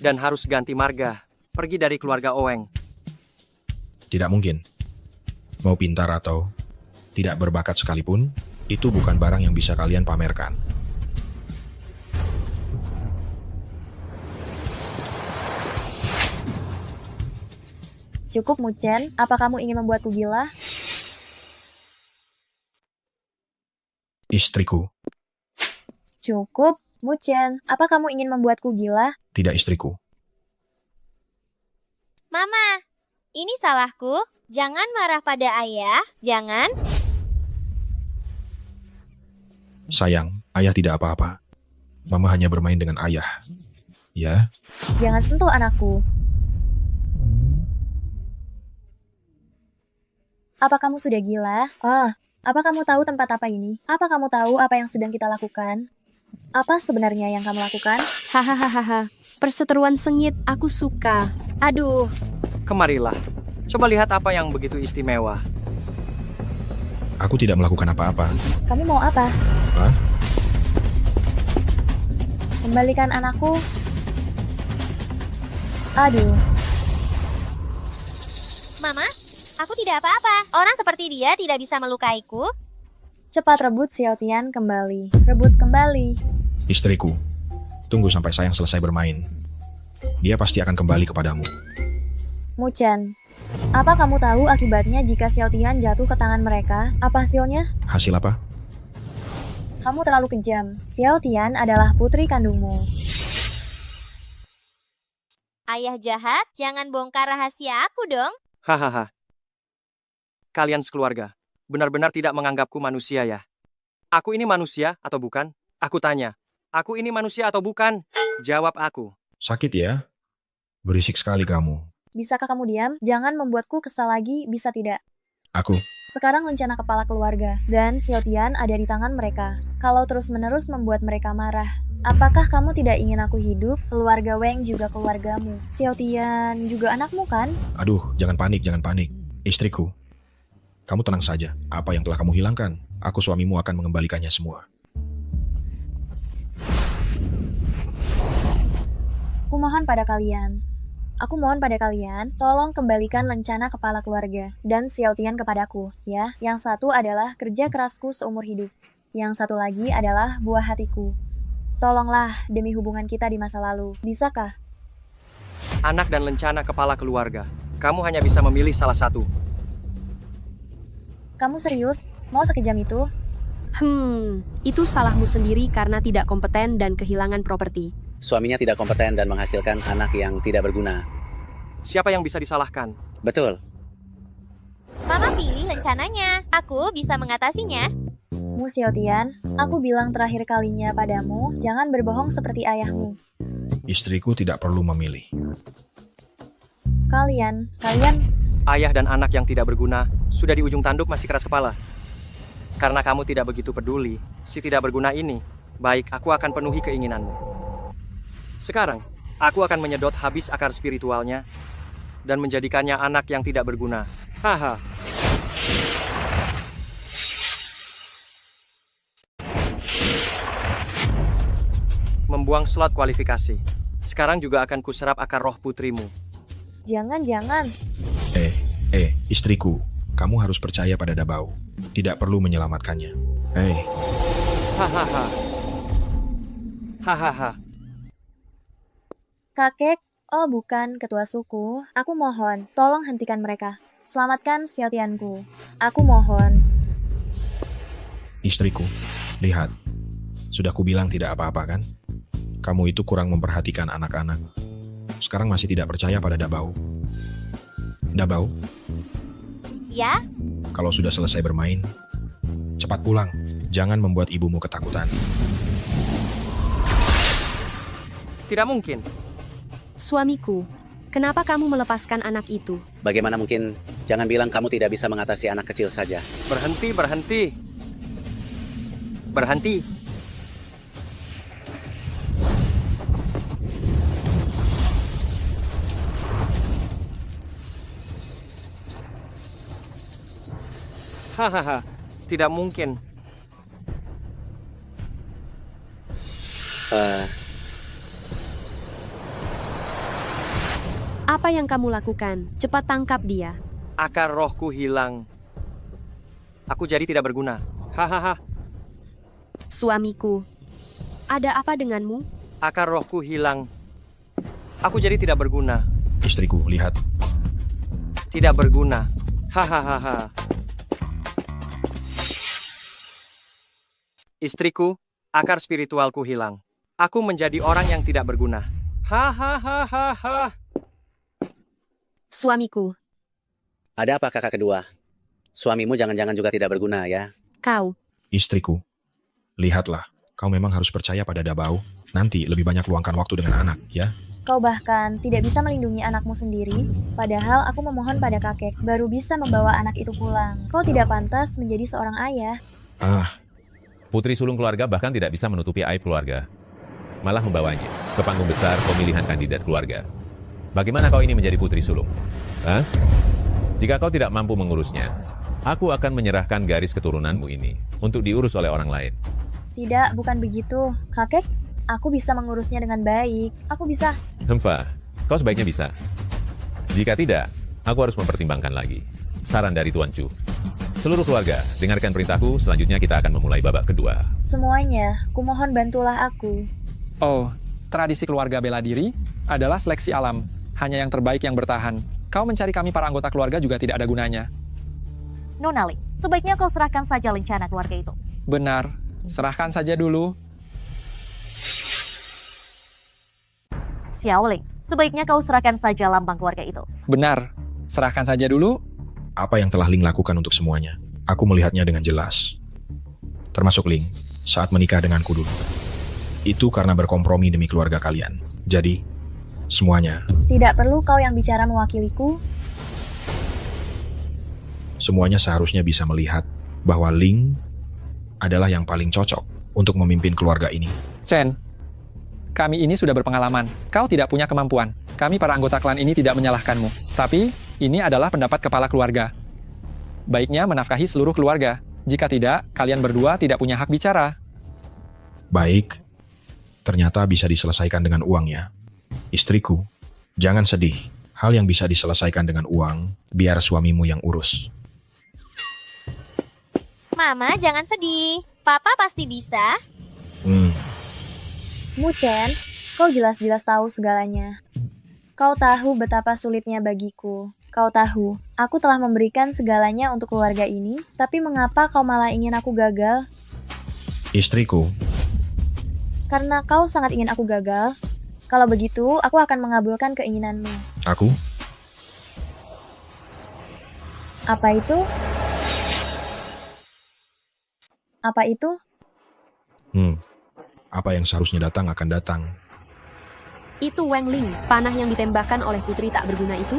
Dan harus ganti marga. Pergi dari keluarga Oeng. Tidak mungkin. Mau pintar atau tidak berbakat sekalipun, itu bukan barang yang bisa kalian pamerkan. Cukup, Muchan. Apa kamu ingin membuatku gila? Istriku. Cukup, Muchan. Apa kamu ingin membuatku gila? Tidak istriku. Mama, ini salahku. Jangan marah pada ayah. Jangan. Sayang, ayah tidak apa-apa. Mama hanya bermain dengan ayah. Ya? Jangan sentuh anakku. Apa kamu sudah gila? Apa kamu tahu tempat apa ini? Apa kamu tahu apa yang sedang kita lakukan? Apa sebenarnya yang kamu lakukan? Hahaha. Perseteruan sengit, aku suka. Aduh. Kemarilah. Coba lihat apa yang begitu istimewa. Aku tidak melakukan apa-apa. Kamu mau apa? Hah? Kembalikan anakku. Aduh. Mama, aku tidak apa-apa. Orang seperti dia tidak bisa melukaiku. Cepat rebut Xiaotian kembali. Rebut kembali. Istriku, tunggu sampai sayang selesai bermain. Dia pasti akan kembali kepadamu. Muchan, apa kamu tahu akibatnya jika Xiaotian jatuh ke tangan mereka? Apa hasilnya? Hasil apa? Kamu terlalu kejam. Xiaotian adalah putri kandungmu. Ayah jahat, jangan bongkar rahasia aku dong. Hahaha. Kalian sekeluarga, benar-benar tidak menganggapku manusia ya? Aku ini manusia atau bukan? Aku tanya, aku ini manusia atau bukan? Jawab aku. Sakit ya? Berisik sekali kamu. Bisakah kamu diam? Jangan membuatku kesal lagi, bisa tidak? Aku. Sekarang rencana kepala keluarga, dan Xiaotian ada di tangan mereka. Kalau terus-menerus membuat mereka marah, apakah kamu tidak ingin aku hidup? Keluarga Weng juga keluargamu. Xiaotian juga anakmu kan? Aduh, jangan panik, jangan panik. Istriku, kamu tenang saja. Apa yang telah kamu hilangkan, aku suamimu akan mengembalikannya semua. Aku mohon pada kalian, tolong kembalikan lencana kepala keluarga dan Xiaotian kepadaku, ya. Yang satu adalah kerja kerasku seumur hidup. Yang satu lagi adalah buah hatiku. Tolonglah demi hubungan kita di masa lalu. Bisakah? anak dan lencana kepala keluarga. Kamu hanya bisa memilih salah satu. Kamu serius? Mau sekejam itu? Itu salahmu sendiri karena tidak kompeten dan kehilangan properti. Suaminya tidak kompeten dan menghasilkan anak yang tidak berguna. Siapa yang bisa disalahkan? Betul. Mama pilih rencananya. Aku bisa mengatasinya. Mu Xiaotian, aku bilang terakhir kalinya padamu, jangan berbohong seperti ayahmu. Istriku tidak perlu memilih. Kalian, Ayah dan anak yang tidak berguna sudah di ujung tanduk masih keras kepala. Karena kamu tidak begitu peduli, si tidak berguna ini, baik aku akan penuhi keinginanmu. Sekarang, aku akan menyedot habis akar spiritualnya dan menjadikannya anak yang tidak berguna. Haha. Membuang slot kualifikasi. Sekarang juga akan kuserap akar roh putrimu. jangan. Istriku, kamu harus percaya pada Dabao. Tidak perlu menyelamatkannya. Hahaha. Hahaha. Kakek, oh bukan, ketua suku. Aku mohon, tolong hentikan mereka. Selamatkan Xiaotianku. Aku mohon. Istriku, lihat. Sudah kubilang tidak apa-apa kan? Kamu itu kurang memperhatikan anak-anak. Sekarang masih tidak percaya pada Dabao. Dabao, Ya? kalau sudah selesai bermain, cepat pulang. Jangan membuat ibumu ketakutan. Tidak mungkin. Suamiku, kenapa kamu melepaskan anak itu? Bagaimana mungkin? Jangan bilang kamu tidak bisa mengatasi anak kecil saja. Berhenti. Hahaha, tidak mungkin. Apa yang kamu lakukan? Cepat tangkap dia. Akar rohku hilang. Aku jadi tidak berguna. Hahaha. Suamiku, ada apa denganmu? Akar rohku hilang. Aku jadi tidak berguna. Istriku, lihat. Tidak berguna. Hahaha. Istriku, akar spiritualku hilang. Aku menjadi orang yang tidak berguna. Hahaha. Suamiku, Ada apa kakak kedua? Suamimu jangan-jangan juga tidak berguna ya? kau. Istriku, lihatlah. Kau memang harus percaya pada Dabao. Nanti lebih banyak luangkan waktu dengan anak, ya? Kau bahkan tidak bisa melindungi anakmu sendiri, padahal aku memohon pada kakek, baru bisa membawa anak itu pulang. Kau tidak pantas menjadi seorang ayah. Putri sulung keluarga bahkan tidak bisa menutupi aib keluarga. Malah membawanya ke panggung besar pemilihan kandidat keluarga. Bagaimana kau ini menjadi putri sulung? Jika kau tidak mampu mengurusnya, aku akan menyerahkan garis keturunanmu ini untuk diurus oleh orang lain. Tidak, bukan begitu. Kakek, aku bisa mengurusnya dengan baik. Aku bisa. Kau sebaiknya bisa. Jika tidak, aku harus mempertimbangkan lagi. Saran dari Tuan Chu. Seluruh keluarga, dengarkan perintahku, selanjutnya kita akan memulai babak kedua. Semuanya, kumohon bantulah aku. Oh, tradisi keluarga bela diri adalah seleksi alam. Hanya yang terbaik yang bertahan. Kau mencari kami para anggota keluarga juga tidak ada gunanya. Nona Ling, sebaiknya kau serahkan saja lencana keluarga itu. Benar, serahkan saja dulu. Xiao Ling, sebaiknya kau serahkan saja lambang keluarga itu. Benar, serahkan saja dulu. Apa yang telah Ling lakukan untuk semuanya, aku melihatnya dengan jelas. Termasuk Ling, saat menikah denganku dulu. Itu karena berkompromi demi keluarga kalian. Jadi, semuanya, Tidak perlu kau yang bicara mewakiliku. semuanya seharusnya bisa melihat bahwa Ling adalah yang paling cocok untuk memimpin keluarga ini. Chen, kami ini sudah berpengalaman. Kau tidak punya kemampuan. Kami para anggota klan ini tidak menyalahkanmu. Tapi, ini adalah pendapat kepala keluarga. Baiknya menafkahi seluruh keluarga. Jika tidak, kalian berdua tidak punya hak bicara. Baik, ternyata bisa diselesaikan dengan uang ya. Istriku, jangan sedih. Hal yang bisa diselesaikan dengan uang, biar suamimu yang urus. Mama, jangan sedih. Papa pasti bisa. Mu Chen, kau jelas-jelas tahu segalanya. Kau tahu betapa sulitnya bagiku. Kau tahu, aku telah memberikan segalanya untuk keluarga ini, tapi mengapa kau malah ingin aku gagal? Istriku, Karena kau sangat ingin aku gagal. Kalau begitu, aku akan mengabulkan keinginanmu. aku? Apa itu? Apa itu? Apa yang seharusnya datang akan datang. Itu Weng Ling, panah yang ditembakkan oleh putri tak berguna itu?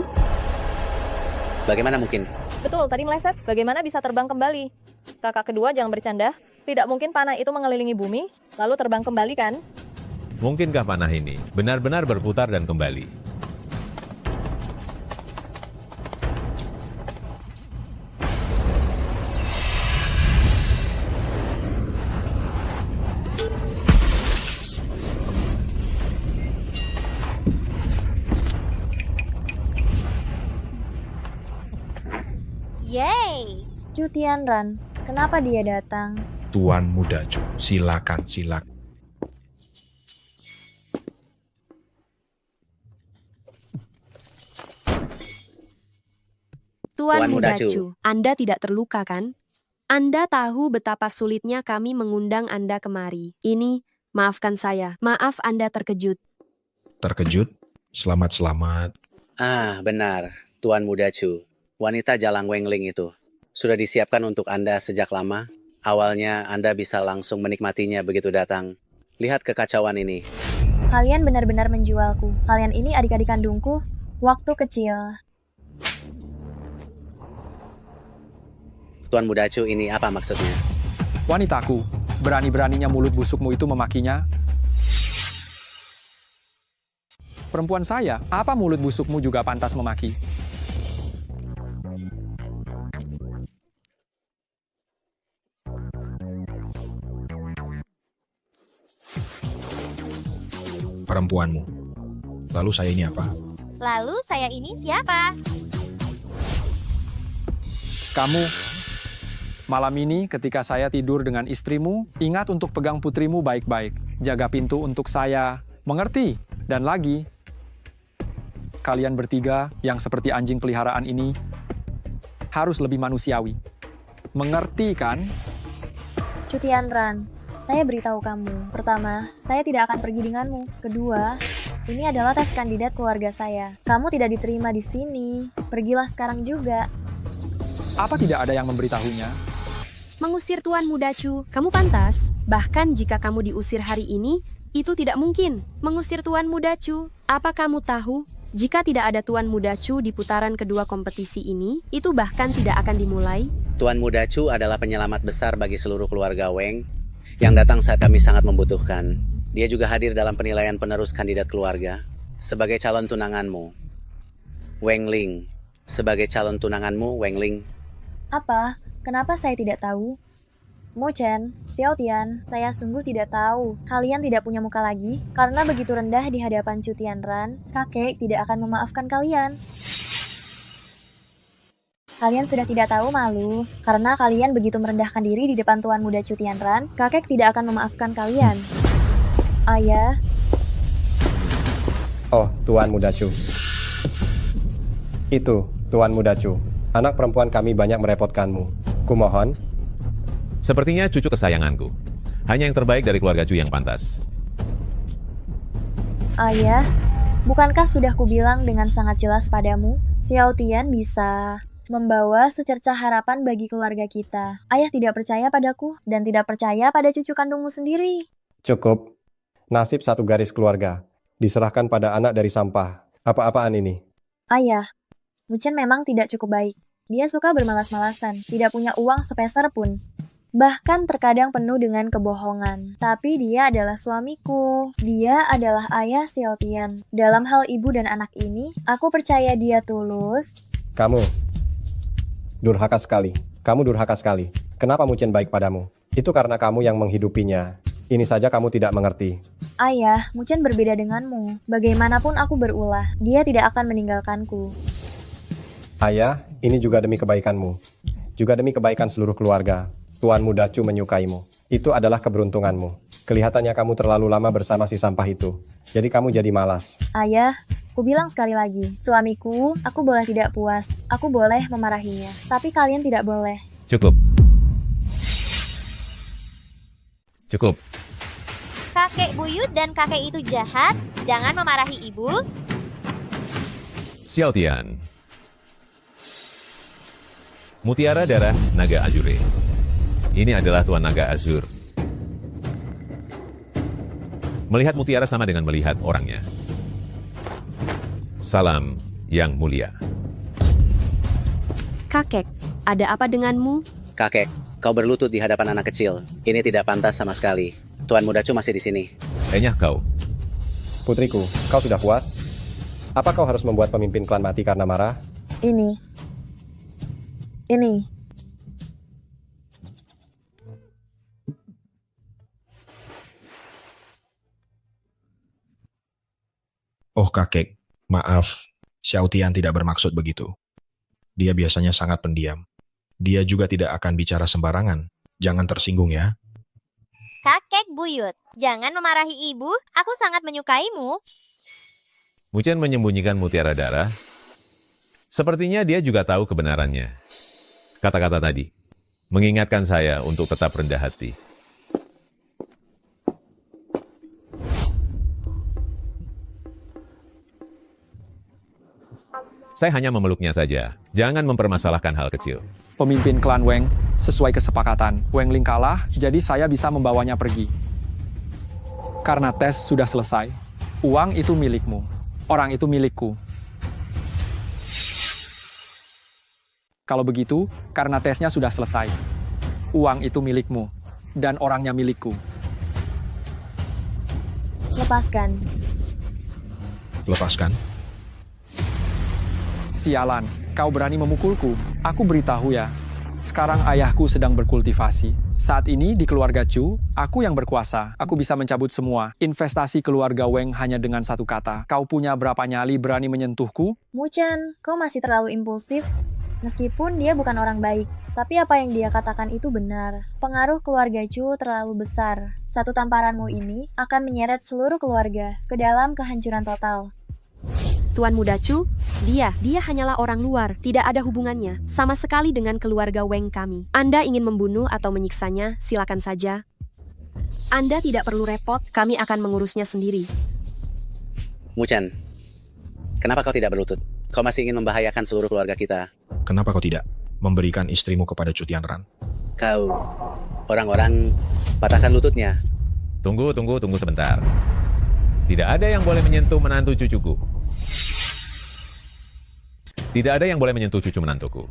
Bagaimana mungkin? Betul, tadi meleset. Bagaimana bisa terbang kembali? Kakak kedua, jangan bercanda. Tidak mungkin panah itu mengelilingi bumi, lalu terbang kembali kan? Mungkinkah panah ini benar-benar berputar dan kembali? Yeay! Chu Tianran, kenapa dia datang? Tuan Muda Chu, silakan. Tuan Tuan Muda Muda Chu. Chu, Anda tidak terluka kan? Anda tahu betapa sulitnya kami mengundang Anda kemari. Ini, maafkan saya. Maaf Anda terkejut. Terkejut? Selamat. Ah, benar. Tuan Muda Chu. Wanita Jalang Weng Ling itu. Sudah disiapkan untuk Anda sejak lama. Awalnya Anda bisa langsung menikmatinya begitu datang. Lihat kekacauan ini. Kalian benar-benar menjualku. Kalian ini adik-adik kandungku. Waktu kecil. Tuan Muda Chu, ini apa maksudnya? Wanitaku, berani-beraninya mulut busukmu itu memakinya. Perempuan saya, apa mulut busukmu juga pantas memaki? Perempuanmu. Lalu saya ini apa? Lalu saya ini siapa? Kamu, malam ini ketika saya tidur dengan istrimu, ingat untuk pegang putrimu baik-baik. Jaga pintu untuk saya. Mengerti? Dan lagi, kalian bertiga yang seperti anjing peliharaan ini harus lebih manusiawi. Mengerti kan? Chu Tianran, saya beritahu kamu. Pertama, saya tidak akan pergi denganmu. Kedua, ini adalah tes kandidat keluarga saya. Kamu tidak diterima di sini. Pergilah sekarang juga. Apa tidak ada yang memberitahunya? Mengusir Tuan Muda Chu, kamu pantas. Bahkan jika kamu diusir hari ini, itu tidak mungkin. Mengusir Tuan Muda Chu, apa kamu tahu? Jika tidak ada Tuan Muda Chu di putaran kedua kompetisi ini, itu bahkan tidak akan dimulai. Tuan Muda Chu adalah penyelamat besar bagi seluruh keluarga Weng yang datang saat kami sangat membutuhkan. Dia juga hadir dalam penilaian penerus kandidat keluarga sebagai calon tunanganmu, Weng Ling. Sebagai calon tunanganmu, Weng Ling. Apa? Kenapa saya tidak tahu? Mo Chen, Xiao Tian, saya sungguh tidak tahu. Kalian tidak punya muka lagi? Karena begitu rendah di hadapan Chu Tianran, kakek tidak akan memaafkan kalian. Kalian sudah tidak tahu malu. Karena kalian begitu merendahkan diri di depan Tuan Muda Chu Tianran, kakek tidak akan memaafkan kalian. Ayah. Oh, Tuan Muda Chu. Itu, Tuan Muda Chu. Anak perempuan kami banyak merepotkanmu. Kumohon. Sepertinya cucu kesayanganku. Hanya yang terbaik dari keluarga Chu yang pantas. Ayah, bukankah sudah kubilang dengan sangat jelas padamu, Xiao Tian bisa membawa secercah harapan bagi keluarga kita. Ayah tidak percaya padaku dan tidak percaya pada cucu kandungmu sendiri. Cukup. Nasib satu garis keluarga. Diserahkan pada anak dari sampah. Apa-apaan ini? Ayah, Mu Chen memang tidak cukup baik. Dia suka bermalas-malasan, tidak punya uang sepeser pun. Bahkan terkadang penuh dengan kebohongan. Tapi dia adalah suamiku. Dia adalah ayah Xiao Tian. Dalam hal ibu dan anak ini, aku percaya dia tulus. Kamu durhaka sekali. Kamu durhaka sekali. Kenapa Mu Chen baik padamu? Itu karena kamu yang menghidupinya. Ini saja kamu tidak mengerti. Ayah, Mu Chen berbeda denganmu. Bagaimanapun aku berulah, dia tidak akan meninggalkanku. Ayah, ini juga demi kebaikanmu. Juga demi kebaikan seluruh keluarga. Tuan Muda Chu menyukaimu. Itu adalah keberuntunganmu. Kelihatannya kamu terlalu lama bersama si sampah itu. Jadi kamu jadi malas. Ayah, Kubilang sekali lagi, suamiku, aku boleh tidak puas, aku boleh memarahinya, tapi kalian tidak boleh. Cukup. Cukup. Kakek buyut dan kakek itu jahat. Jangan memarahi ibu. Xiao Tian. Mutiara darah naga Azure. Ini adalah Tuan Naga Azur. Melihat mutiara sama dengan melihat orangnya. Salam yang mulia. Kakek, ada apa denganmu? Kakek, kau berlutut di hadapan anak kecil. Ini tidak pantas sama sekali. Tuan Muda Chu masih di sini. Enyah kau. Putriku, kau sudah puas? Apa kau harus membuat pemimpin klan mati karena marah? Ini. Oh kakek, maaf. Xiao Tian tidak bermaksud begitu. Dia biasanya sangat pendiam. Dia juga tidak akan bicara sembarangan. Jangan tersinggung ya. Kakek buyut, jangan memarahi ibu. Aku sangat menyukaimu. Muchen menyembunyikan mutiara darah. Sepertinya dia juga tahu kebenarannya. Kata-kata tadi mengingatkan saya untuk tetap rendah hati. Saya hanya memeluknya saja. Jangan mempermasalahkan hal kecil. Pemimpin klan Weng, sesuai kesepakatan, Weng Ling kalah, jadi saya bisa membawanya pergi. Karena tes sudah selesai, uang itu milikmu, orang itu milikku. Kalau begitu, karena tesnya sudah selesai, uang itu milikmu, dan orangnya milikku. Lepaskan. Lepaskan. Sialan, kau berani memukulku. Aku beritahu ya. Sekarang ayahku sedang berkultivasi. Saat ini di keluarga Chu, aku yang berkuasa. Aku bisa mencabut semua. Investasi keluarga Weng hanya dengan satu kata. Kau punya berapa nyali berani menyentuhku? Muchen, kau masih terlalu impulsif. Meskipun dia bukan orang baik, tapi apa yang dia katakan itu benar. Pengaruh keluarga Chu terlalu besar. Satu tamparanmu ini akan menyeret seluruh keluarga ke dalam kehancuran total. Tuan Muda Chu, dia hanyalah orang luar, tidak ada hubungannya sama sekali dengan keluarga Weng kami. Anda ingin membunuh atau menyiksanya, silakan saja. Anda tidak perlu repot, kami akan mengurusnya sendiri. Muchen, kenapa kau tidak berlutut? Kau masih ingin membahayakan seluruh keluarga kita. Kenapa kau tidak memberikan istrimu kepada Chu Tianran? Kau, orang-orang patahkan lututnya. Tunggu sebentar. Tidak ada yang boleh menyentuh menantu cucuku. Tidak ada yang boleh menyentuh cucu menantuku.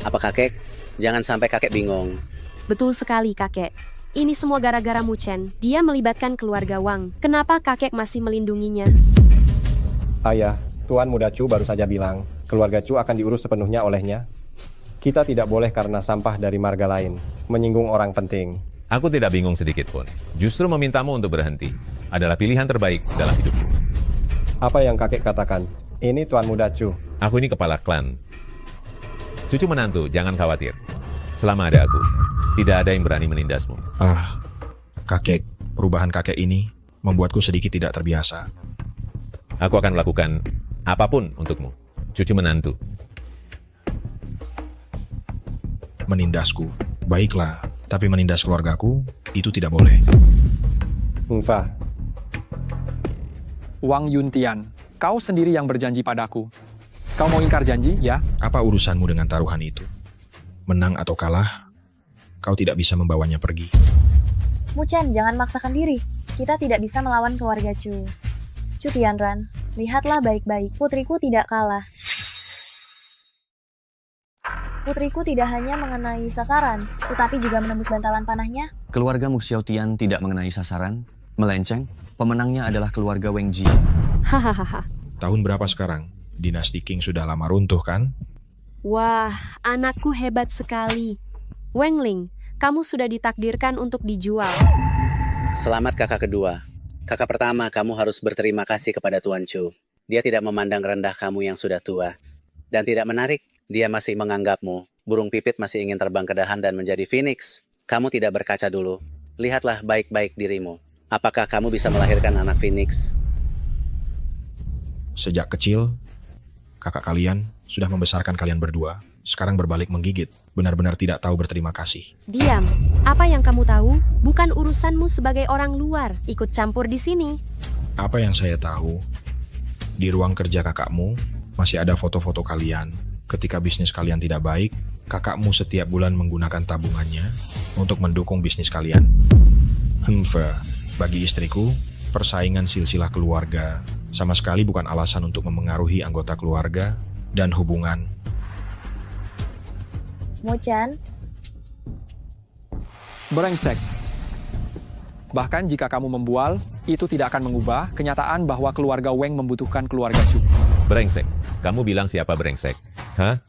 Apa kakek? Jangan sampai kakek bingung. Betul sekali, kakek. Ini semua gara-gara Muchen. Dia melibatkan keluarga Wang. Kenapa kakek masih melindunginya? Ayah, Tuan Muda Chu baru saja bilang, keluarga Chu akan diurus sepenuhnya olehnya. Kita tidak boleh karena sampah dari marga lain, menyinggung orang penting. Aku tidak bingung sedikit pun. Justru memintamu untuk berhenti adalah pilihan terbaik dalam hidupku. Apa yang kakek katakan? Ini Tuan Muda Chu. Aku ini kepala klan. Cucu menantu, jangan khawatir. Selama ada aku, tidak ada yang berani menindasmu. Kakek, perubahan kakek ini membuatku sedikit tidak terbiasa. Aku akan melakukan apapun untukmu, cucu menantu. Menindasku, baiklah. Tapi menindas keluargaku, itu tidak boleh. Ngfa. Wang Yuntian, kau sendiri yang berjanji padaku. Kau mau ingkar janji, ya? Apa urusanmu dengan taruhan itu? Menang atau kalah, kau tidak bisa membawanya pergi. Muchen, jangan maksakan diri. Kita tidak bisa melawan keluarga Chu. Chu Tianran, lihatlah baik-baik. Putriku tidak kalah. Putriku tidak hanya mengenai sasaran, tetapi juga menembus bantalan panahnya. Keluarga Mu Xiao Tian tidak mengenai sasaran, melenceng. Pemenangnya adalah keluarga Weng Ji. Hahaha. Tahun berapa sekarang? Dinasti Qing sudah lama runtuh, kan? Wah, anakku hebat sekali. Weng Ling, kamu sudah ditakdirkan untuk dijual. Selamat kakak kedua. Kakak pertama, kamu harus berterima kasih kepada Tuan Chu. Dia tidak memandang rendah kamu yang sudah tua. Dan tidak menarik, dia masih menganggapmu. Burung pipit masih ingin terbang ke dahan dan menjadi phoenix. Kamu tidak berkaca dulu. Lihatlah baik-baik dirimu. Apakah kamu bisa melahirkan anak phoenix? Sejak kecil, kakak kalian sudah membesarkan kalian berdua, sekarang berbalik menggigit. Benar-benar tidak tahu berterima kasih. Diam. Apa yang kamu tahu? Bukan urusanmu sebagai orang luar. Ikut campur di sini. Apa yang saya tahu, di ruang kerja kakakmu masih ada foto-foto kalian. Ketika bisnis kalian tidak baik, kakakmu setiap bulan menggunakan tabungannya untuk mendukung bisnis kalian. Bagi istriku, persaingan silsilah keluarga sama sekali bukan alasan untuk memengaruhi anggota keluarga dan hubungan. Mu-chan, Brengsek. Bahkan jika kamu membual, itu tidak akan mengubah kenyataan bahwa keluarga Weng membutuhkan keluarga Chu. Brengsek. Kamu bilang siapa brengsek? Hah?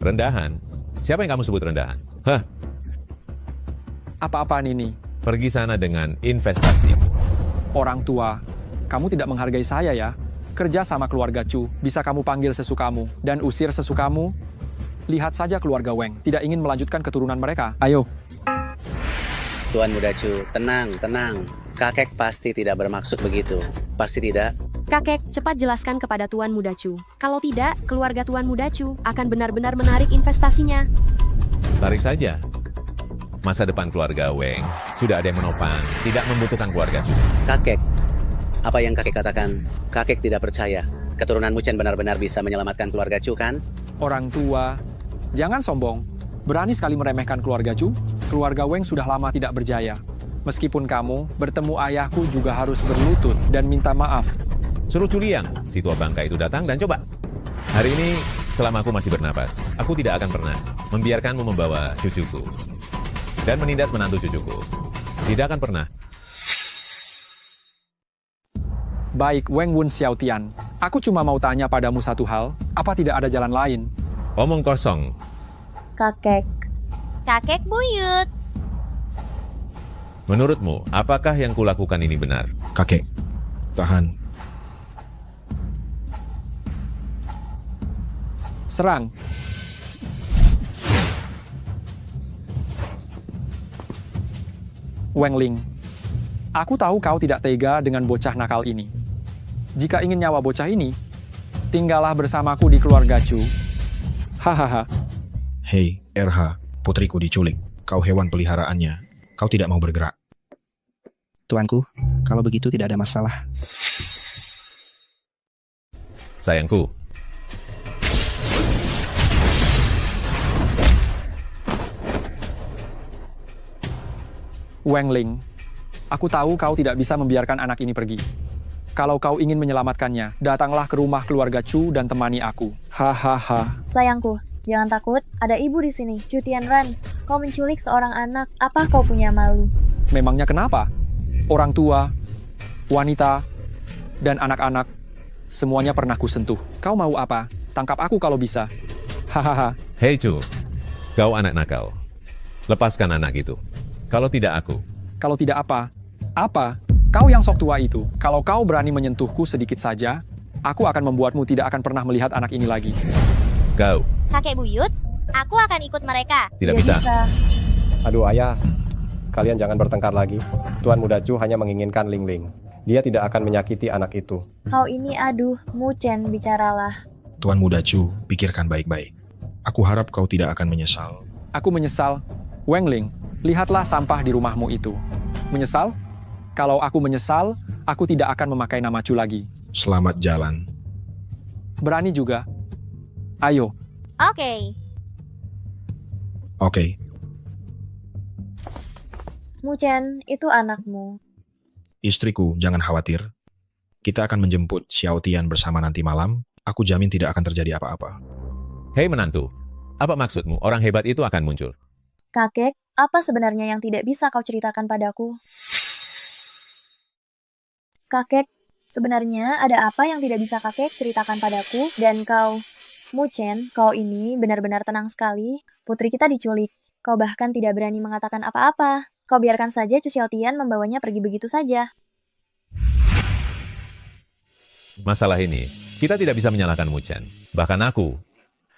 Rendahan? Siapa yang kamu sebut rendahan? Hah? Apa-apaan ini? Pergi sana dengan investasi. Orang tua, kamu tidak menghargai saya ya? Kerja sama keluarga Chu, bisa kamu panggil sesukamu dan usir sesukamu. Lihat saja keluarga Weng, tidak ingin melanjutkan keturunan mereka. Ayo. Tuan Muda Chu, tenang, tenang. Kakek pasti tidak bermaksud begitu. Pasti tidak. Kakek, cepat jelaskan kepada Tuan Muda Chu. Kalau tidak, keluarga Tuan Muda Chu akan benar-benar menarik investasinya. Tarik saja. Masa depan keluarga Weng sudah ada yang menopang, tidak membutuhkan keluarga Chu. Kakek, apa yang kakek katakan? Kakek tidak percaya. Keturunan Mu-chan benar-benar bisa menyelamatkan keluarga Chu, kan? Orang tua, jangan sombong. Berani sekali meremehkan keluarga Chu. Keluarga Weng sudah lama tidak berjaya. Meskipun kamu bertemu ayahku juga harus berlutut dan minta maaf. Suruh Culiang, si tua bangka itu datang dan coba. Hari ini, selama aku masih bernapas, aku tidak akan pernah membiarkanmu membawa cucuku dan menindas menantu cucuku. Tidak akan pernah. Baik, Weng Wun Xiaotian. Aku cuma mau tanya padamu satu hal. Apa tidak ada jalan lain? Omong kosong. kakek. Kakek buyut. Menurutmu, apakah yang kulakukan ini benar? Kakek, tahan. Serang. Weng Ling, aku tahu kau tidak tega dengan bocah nakal ini. Jika ingin nyawa bocah ini, tinggallah bersamaku di keluarga Chu. Hahaha. Hei, RH, putriku diculik. Kau hewan peliharaannya. Kau tidak mau bergerak. Tuanku, kalau begitu tidak ada masalah. Sayangku, Weng Ling, aku tahu kau tidak bisa membiarkan anak ini pergi. Kalau kau ingin menyelamatkannya, datanglah ke rumah keluarga Chu dan temani aku. Hahaha. Sayangku, jangan takut, ada ibu di sini. Chu Tianran, kau menculik seorang anak. Apa kau punya malu? Memangnya kenapa? Orang tua, wanita, dan anak-anak, semuanya pernah kusentuh. Kau mau apa? Tangkap aku kalau bisa. Hahaha. hei Chu, kau anak nakal. Lepaskan anak itu. Kalau tidak aku. Kalau tidak apa? Apa? Kau yang sok tua itu. Kalau kau berani menyentuhku sedikit saja, aku akan membuatmu tidak akan pernah melihat anak ini lagi. Kau. Kakek buyut, aku akan ikut mereka. Tidak bisa. Aduh ayah, kalian jangan bertengkar lagi. Tuan Muda Chu hanya menginginkan Ling Ling. Dia tidak akan menyakiti anak itu. Kau ini aduh, Mu-chan, bicaralah. Tuan Muda Chu, pikirkan baik-baik. Aku harap kau tidak akan menyesal. Aku menyesal. Weng Ling, lihatlah sampah di rumahmu itu. Menyesal? Kalau aku menyesal, aku tidak akan memakai nama Chu lagi. Selamat jalan. Berani juga. Ayo. Oke. Oke. Mu-chan, itu anakmu. Istriku, jangan khawatir. Kita akan menjemput Xiao Tian bersama nanti malam. Aku jamin tidak akan terjadi apa-apa. Hei menantu, apa maksudmu? Orang hebat itu akan muncul. Kakek, apa sebenarnya yang tidak bisa kau ceritakan padaku? Kakek, sebenarnya ada apa yang tidak bisa kakek ceritakan padaku? Dan kau, Mu-chan, kau ini benar-benar tenang sekali. Putri kita diculik. Kau bahkan tidak berani mengatakan apa-apa. Kau biarkan saja Chu Xiaotian membawanya pergi begitu saja. Masalah ini, kita tidak bisa menyalahkan Mu-chan. Bahkan aku,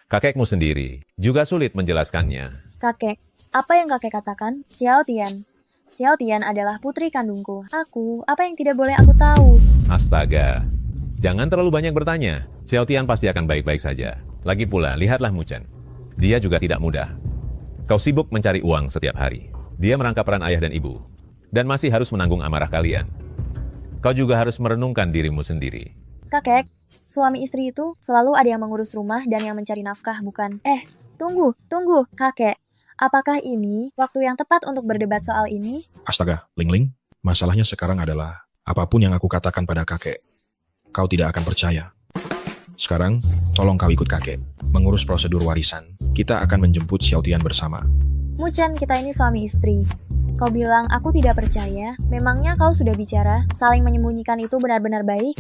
kakekmu sendiri, juga sulit menjelaskannya. Kakek, apa yang kakek katakan? Xiaotian, Xiao Tian adalah putri kandungku. Aku, apa yang tidak boleh aku tahu? Astaga. Jangan terlalu banyak bertanya. Xiao Tian pasti akan baik-baik saja. Lagi pula, lihatlah Mu Chen. Dia juga tidak mudah. Kau sibuk mencari uang setiap hari. Dia merangkap peran ayah dan ibu. Dan masih harus menanggung amarah kalian. Kau juga harus merenungkan dirimu sendiri. Kakek, suami istri itu selalu ada yang mengurus rumah dan yang mencari nafkah, bukan? Tunggu, kakek. Apakah ini waktu yang tepat untuk berdebat soal ini? Astaga, Ling Ling, masalahnya sekarang adalah apapun yang aku katakan pada kakek, kau tidak akan percaya. Sekarang, tolong kau ikut kakek, mengurus prosedur warisan. Kita akan menjemput Xiao Tian bersama. Mu Chen, kita ini suami istri. Kau bilang aku tidak percaya, memangnya kau sudah bicara? Saling menyembunyikan itu benar-benar baik?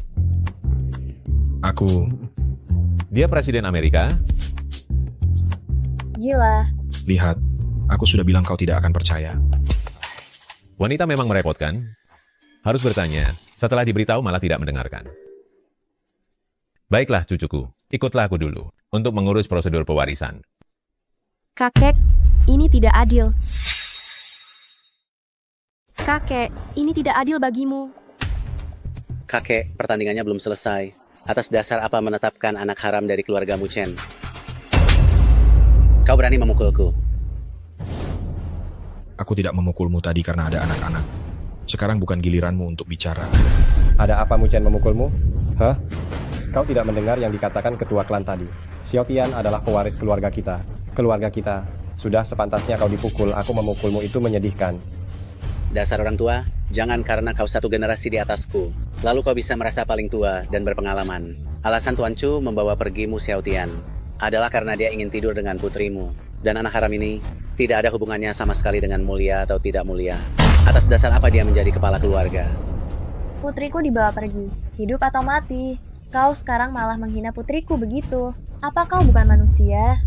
Dia presiden Amerika? Gila. Lihat, aku sudah bilang kau tidak akan percaya. Wanita memang merepotkan. Harus bertanya, setelah diberitahu malah tidak mendengarkan. Baiklah cucuku, ikutlah aku dulu, untuk mengurus prosedur pewarisan. Kakek, ini tidak adil. Kakek, ini tidak adil bagimu. Kakek, pertandingannya belum selesai. Atas dasar apa menetapkan anak haram dari keluarga Mu Chen? Kau berani memukulku? Aku tidak memukulmu tadi karena ada anak-anak. Sekarang bukan giliranmu untuk bicara. Ada apa Mu Chen memukulmu? Hah? Kau tidak mendengar yang dikatakan ketua klan tadi. Xiao Tian adalah pewaris keluarga kita. Keluarga kita. Sudah sepantasnya kau dipukul, aku memukulmu itu menyedihkan. Dasar orang tua, jangan karena kau satu generasi di atasku. Lalu kau bisa merasa paling tua dan berpengalaman. Alasan Tuan Chu membawa pergimu Xiao Tian adalah karena dia ingin tidur dengan putrimu. Dan anak haram ini tidak ada hubungannya sama sekali dengan mulia atau tidak mulia. Atas dasar apa dia menjadi kepala keluarga? Putriku dibawa pergi, hidup atau mati. Kau sekarang malah menghina putriku begitu. Apa kau bukan manusia?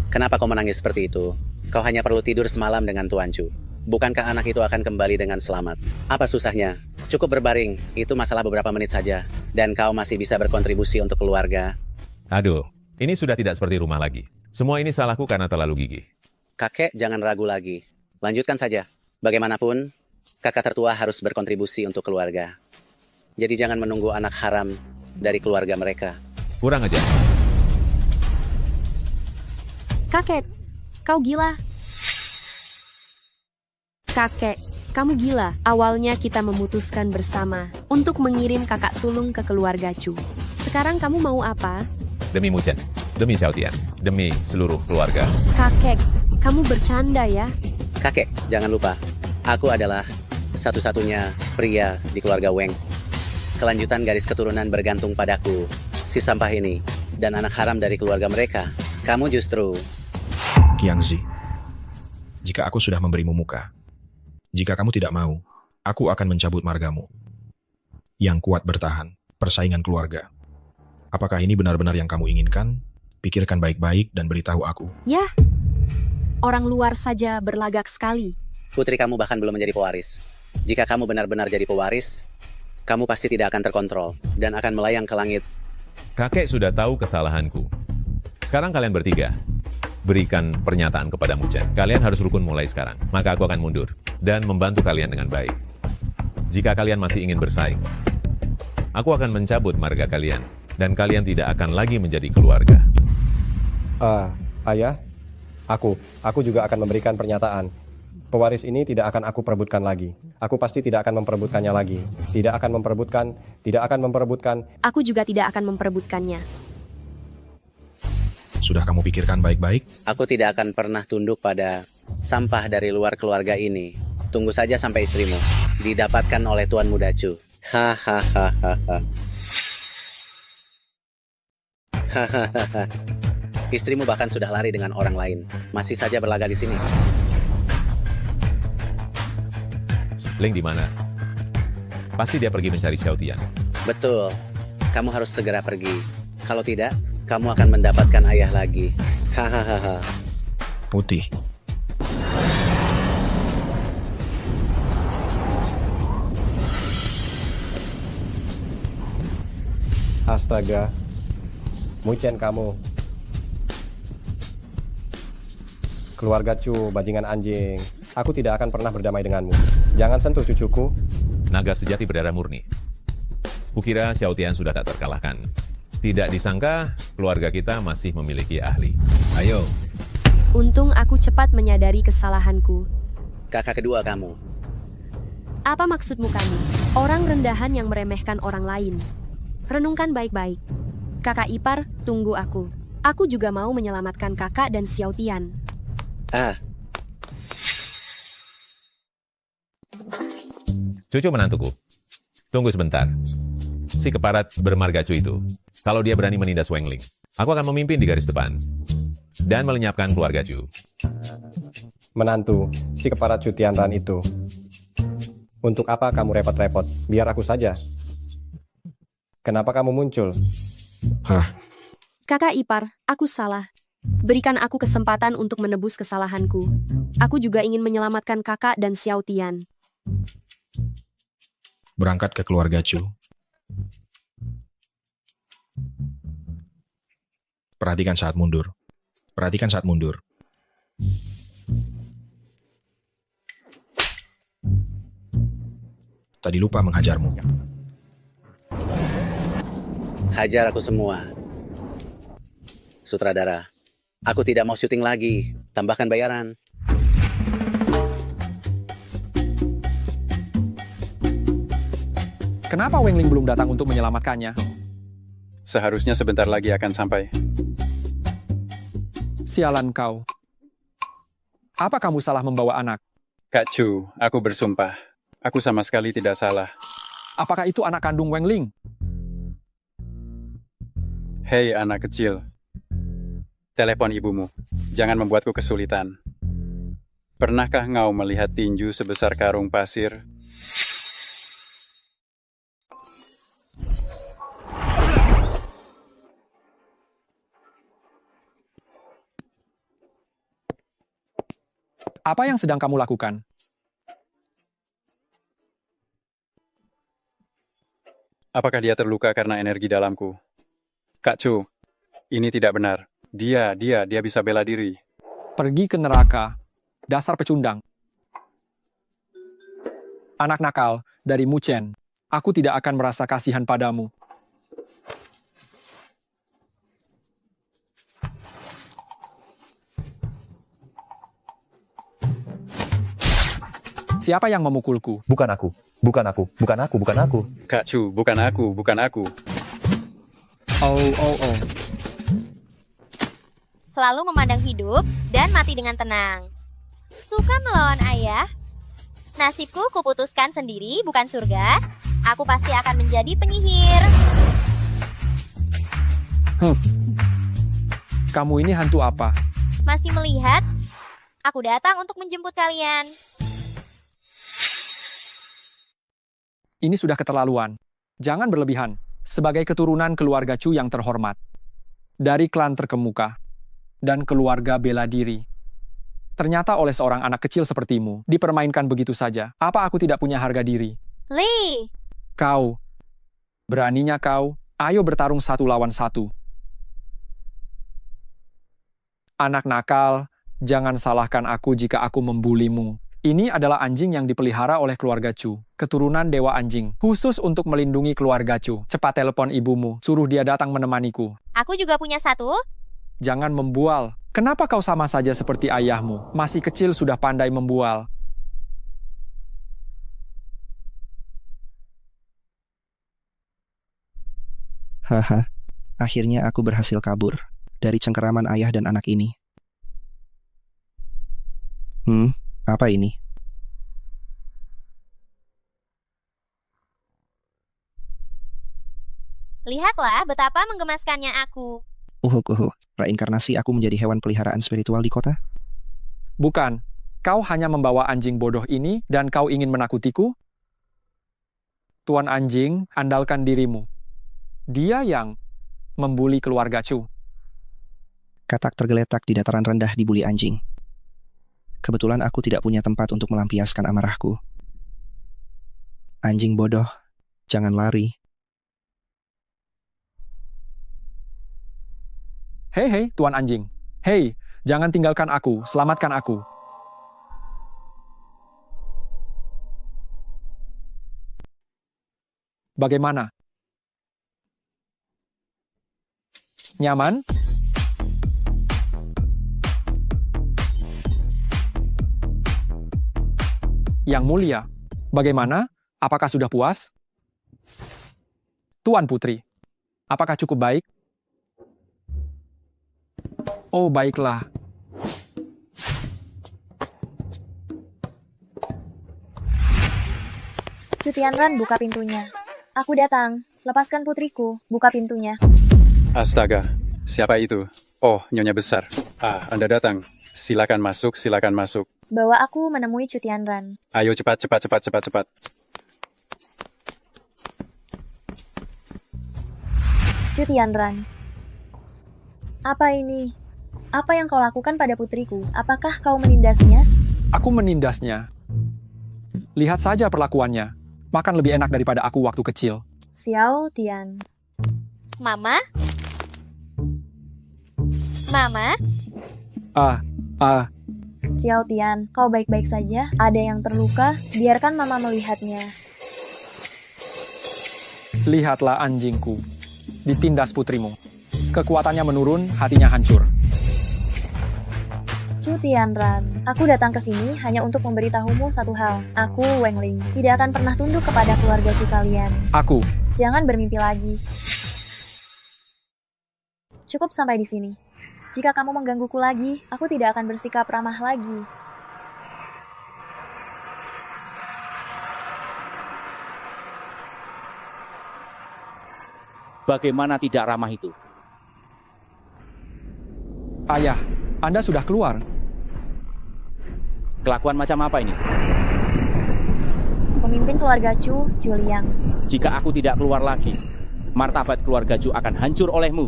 Kenapa kau menangis seperti itu? Kau hanya perlu tidur semalam dengan Tuan Chu. Bukankah anak itu akan kembali dengan selamat? Apa susahnya? Cukup berbaring, itu masalah beberapa menit saja. Dan kau masih bisa berkontribusi untuk keluarga. Aduh, ini sudah tidak seperti rumah lagi. Semua ini salahku karena terlalu gigih. Kakek, jangan ragu lagi. Lanjutkan saja. Bagaimanapun, kakak tertua harus berkontribusi untuk keluarga. Jadi jangan menunggu anak haram dari keluarga mereka. Kurang aja. Kakek, kau gila. Kakek, kamu gila. Awalnya kita memutuskan bersama untuk mengirim kakak sulung ke keluarga Chu. Sekarang kamu mau apa? Demi Mu Chen, demi Xiao Tian, demi seluruh keluarga. Kakek, kamu bercanda ya? Kakek, jangan lupa. Aku adalah satu-satunya pria di keluarga Weng. Kelanjutan garis keturunan bergantung padaku. Si sampah ini dan anak haram dari keluarga mereka. Kamu justru... Qiangzi, jika aku sudah memberimu muka, jika kamu tidak mau, aku akan mencabut margamu. Yang kuat bertahan, persaingan keluarga. Apakah ini benar-benar yang kamu inginkan? Pikirkan baik-baik dan beritahu aku. Yah, orang luar saja berlagak sekali. Putri kamu bahkan belum menjadi pewaris. Jika kamu benar-benar jadi pewaris, kamu pasti tidak akan terkontrol dan akan melayang ke langit. Kakek sudah tahu kesalahanku. Sekarang kalian bertiga, berikan pernyataan kepada Mu Chen. Kalian harus rukun mulai sekarang. Maka aku akan mundur dan membantu kalian dengan baik. Jika kalian masih ingin bersaing, aku akan mencabut marga kalian. Dan kalian tidak akan lagi menjadi keluarga. Ayah, aku juga akan memberikan pernyataan. Pewaris ini tidak akan aku perebutkan lagi. Aku pasti tidak akan memperebutkannya lagi. Tidak akan memperebutkan. Aku juga tidak akan memperebutkannya. Sudah kamu pikirkan baik-baik? Aku tidak akan pernah tunduk pada sampah dari luar keluarga ini. Tunggu saja sampai istrimu didapatkan oleh Tuan Muda Chu. Hahaha. Istrimu bahkan sudah lari dengan orang lain. Masih saja berlaga di sini. Ling di mana? Pasti dia pergi mencari Xiao Tian. Betul. Kamu harus segera pergi. Kalau tidak, kamu akan mendapatkan ayah lagi. Hahaha. Putih. Astaga. Mu Chen kamu. Keluarga Chu, bajingan anjing. Aku tidak akan pernah berdamai denganmu. Jangan sentuh cucuku. Naga sejati berdarah murni. Kukira Xiao Tian sudah tak terkalahkan. Tidak disangka, keluarga kita masih memiliki ahli. Ayo. Untung aku cepat menyadari kesalahanku. Kakak kedua kamu. Apa maksudmu kamu? Orang rendahan yang meremehkan orang lain. Renungkan baik-baik. Kakak ipar, tunggu aku. Aku juga mau menyelamatkan kakak dan Xiao Tian. Cucu menantuku. Tunggu sebentar. Si keparat bermargacu itu, kalau dia berani menindas Wengling, aku akan memimpin di garis depan dan melenyapkan keluarga Chu. Menantu, si keparat Chu Tianran itu. Untuk apa kamu repot-repot? Biar aku saja. Kenapa kamu muncul? Kakak ipar, aku salah. Berikan aku kesempatan untuk menebus kesalahanku. Aku juga ingin menyelamatkan kakak dan Xiao Tian. Berangkat ke keluarga Chu. Perhatikan saat mundur. Perhatikan saat mundur. Tadi lupa menghajarmu. Hajar aku semua. Sutradara, aku tidak mau syuting lagi. Tambahkan bayaran. Kenapa Wengling belum datang untuk menyelamatkannya? Seharusnya sebentar lagi akan sampai. Sialan kau. Apa kamu salah membawa anak? Kak Chu, aku bersumpah. Aku sama sekali tidak salah. Apakah itu anak kandung Wengling? Hei anak kecil. Telepon ibumu. Jangan membuatku kesulitan. Pernahkah engkau melihat tinju sebesar karung pasir? Apa yang sedang kamu lakukan? Apakah dia terluka karena energi dalamku? Kak Chu, ini tidak benar. Dia bisa bela diri. Pergi ke neraka. Dasar pecundang. Anak nakal dari Muchen. Aku tidak akan merasa kasihan padamu. Siapa yang memukulku? Bukan aku. Bukan aku. Bukan aku. Bukan aku. Kak Chu, bukan aku. Bukan aku. Oh. Selalu memandang hidup dan mati dengan tenang. Suka melawan ayah? Nasibku kuputuskan sendiri, bukan surga. Aku pasti akan menjadi penyihir. Kamu ini hantu apa? Masih melihat? Aku datang untuk menjemput kalian. Ini sudah keterlaluan. Jangan berlebihan. Sebagai keturunan keluarga Chu yang terhormat. Dari klan terkemuka. Dan keluarga bela diri. Ternyata oleh seorang anak kecil sepertimu, dipermainkan begitu saja. Apa aku tidak punya harga diri? Li! Kau. Beraninya kau. Ayo bertarung 1 lawan 1. Anak nakal, jangan salahkan aku jika aku membulimu. Ini adalah anjing yang dipelihara oleh keluarga Chu. Keturunan dewa anjing. Khusus untuk melindungi keluarga Chu. Cepat telepon ibumu. Suruh dia datang menemaniku. Aku juga punya satu. Jangan membual. Kenapa kau sama saja seperti ayahmu? Masih kecil sudah pandai membual. Haha, akhirnya aku berhasil kabur dari cengkeraman ayah dan anak ini. Apa ini? Lihatlah betapa menggemaskannya aku. Reinkarnasi aku menjadi hewan peliharaan spiritual di kota? Bukan. Kau hanya membawa anjing bodoh ini dan kau ingin menakutiku? Tuan anjing, andalkan dirimu. Dia yang membuli keluarga Chu. Katak tergeletak di dataran rendah dibuli anjing. Kebetulan aku tidak punya tempat untuk melampiaskan amarahku. Anjing bodoh, jangan lari. Hei, tuan anjing. Hei, jangan tinggalkan aku, selamatkan aku. Bagaimana? Nyaman? Yang mulia, bagaimana? Apakah sudah puas? Tuan Putri, apakah cukup baik? Oh, baiklah. Chu Tianran, buka pintunya. Aku datang. Lepaskan putriku. Buka pintunya. Astaga, siapa itu? Oh, Nyonya Besar. Anda datang. Silakan masuk, silakan masuk. Bawa aku menemui Chu Tianran. Ayo cepat. Chu Tianran. Apa ini? Apa yang kau lakukan pada putriku? Apakah kau menindasnya? Aku menindasnya. Lihat saja perlakuannya. Makan lebih enak daripada aku waktu kecil. Xiao Tian. Mama? Mama? Xiao Tian, kau baik-baik saja? Ada yang terluka? Biarkan mama melihatnya. Lihatlah anjingku. Ditindas putrimu. Kekuatannya menurun, hatinya hancur. Chu Tianran, aku datang ke sini hanya untuk memberitahumu satu hal. Aku, Weng Ling, tidak akan pernah tunduk kepada keluarga Chu kalian. Aku. Jangan bermimpi lagi. Cukup sampai di sini. Jika kamu menggangguku lagi, aku tidak akan bersikap ramah lagi. Bagaimana tidak ramah itu? Ayah, Anda sudah keluar. Kelakuan macam apa ini? Pemimpin keluarga Chu, Chu Liang. Jika aku tidak keluar lagi, martabat keluarga Chu akan hancur olehmu.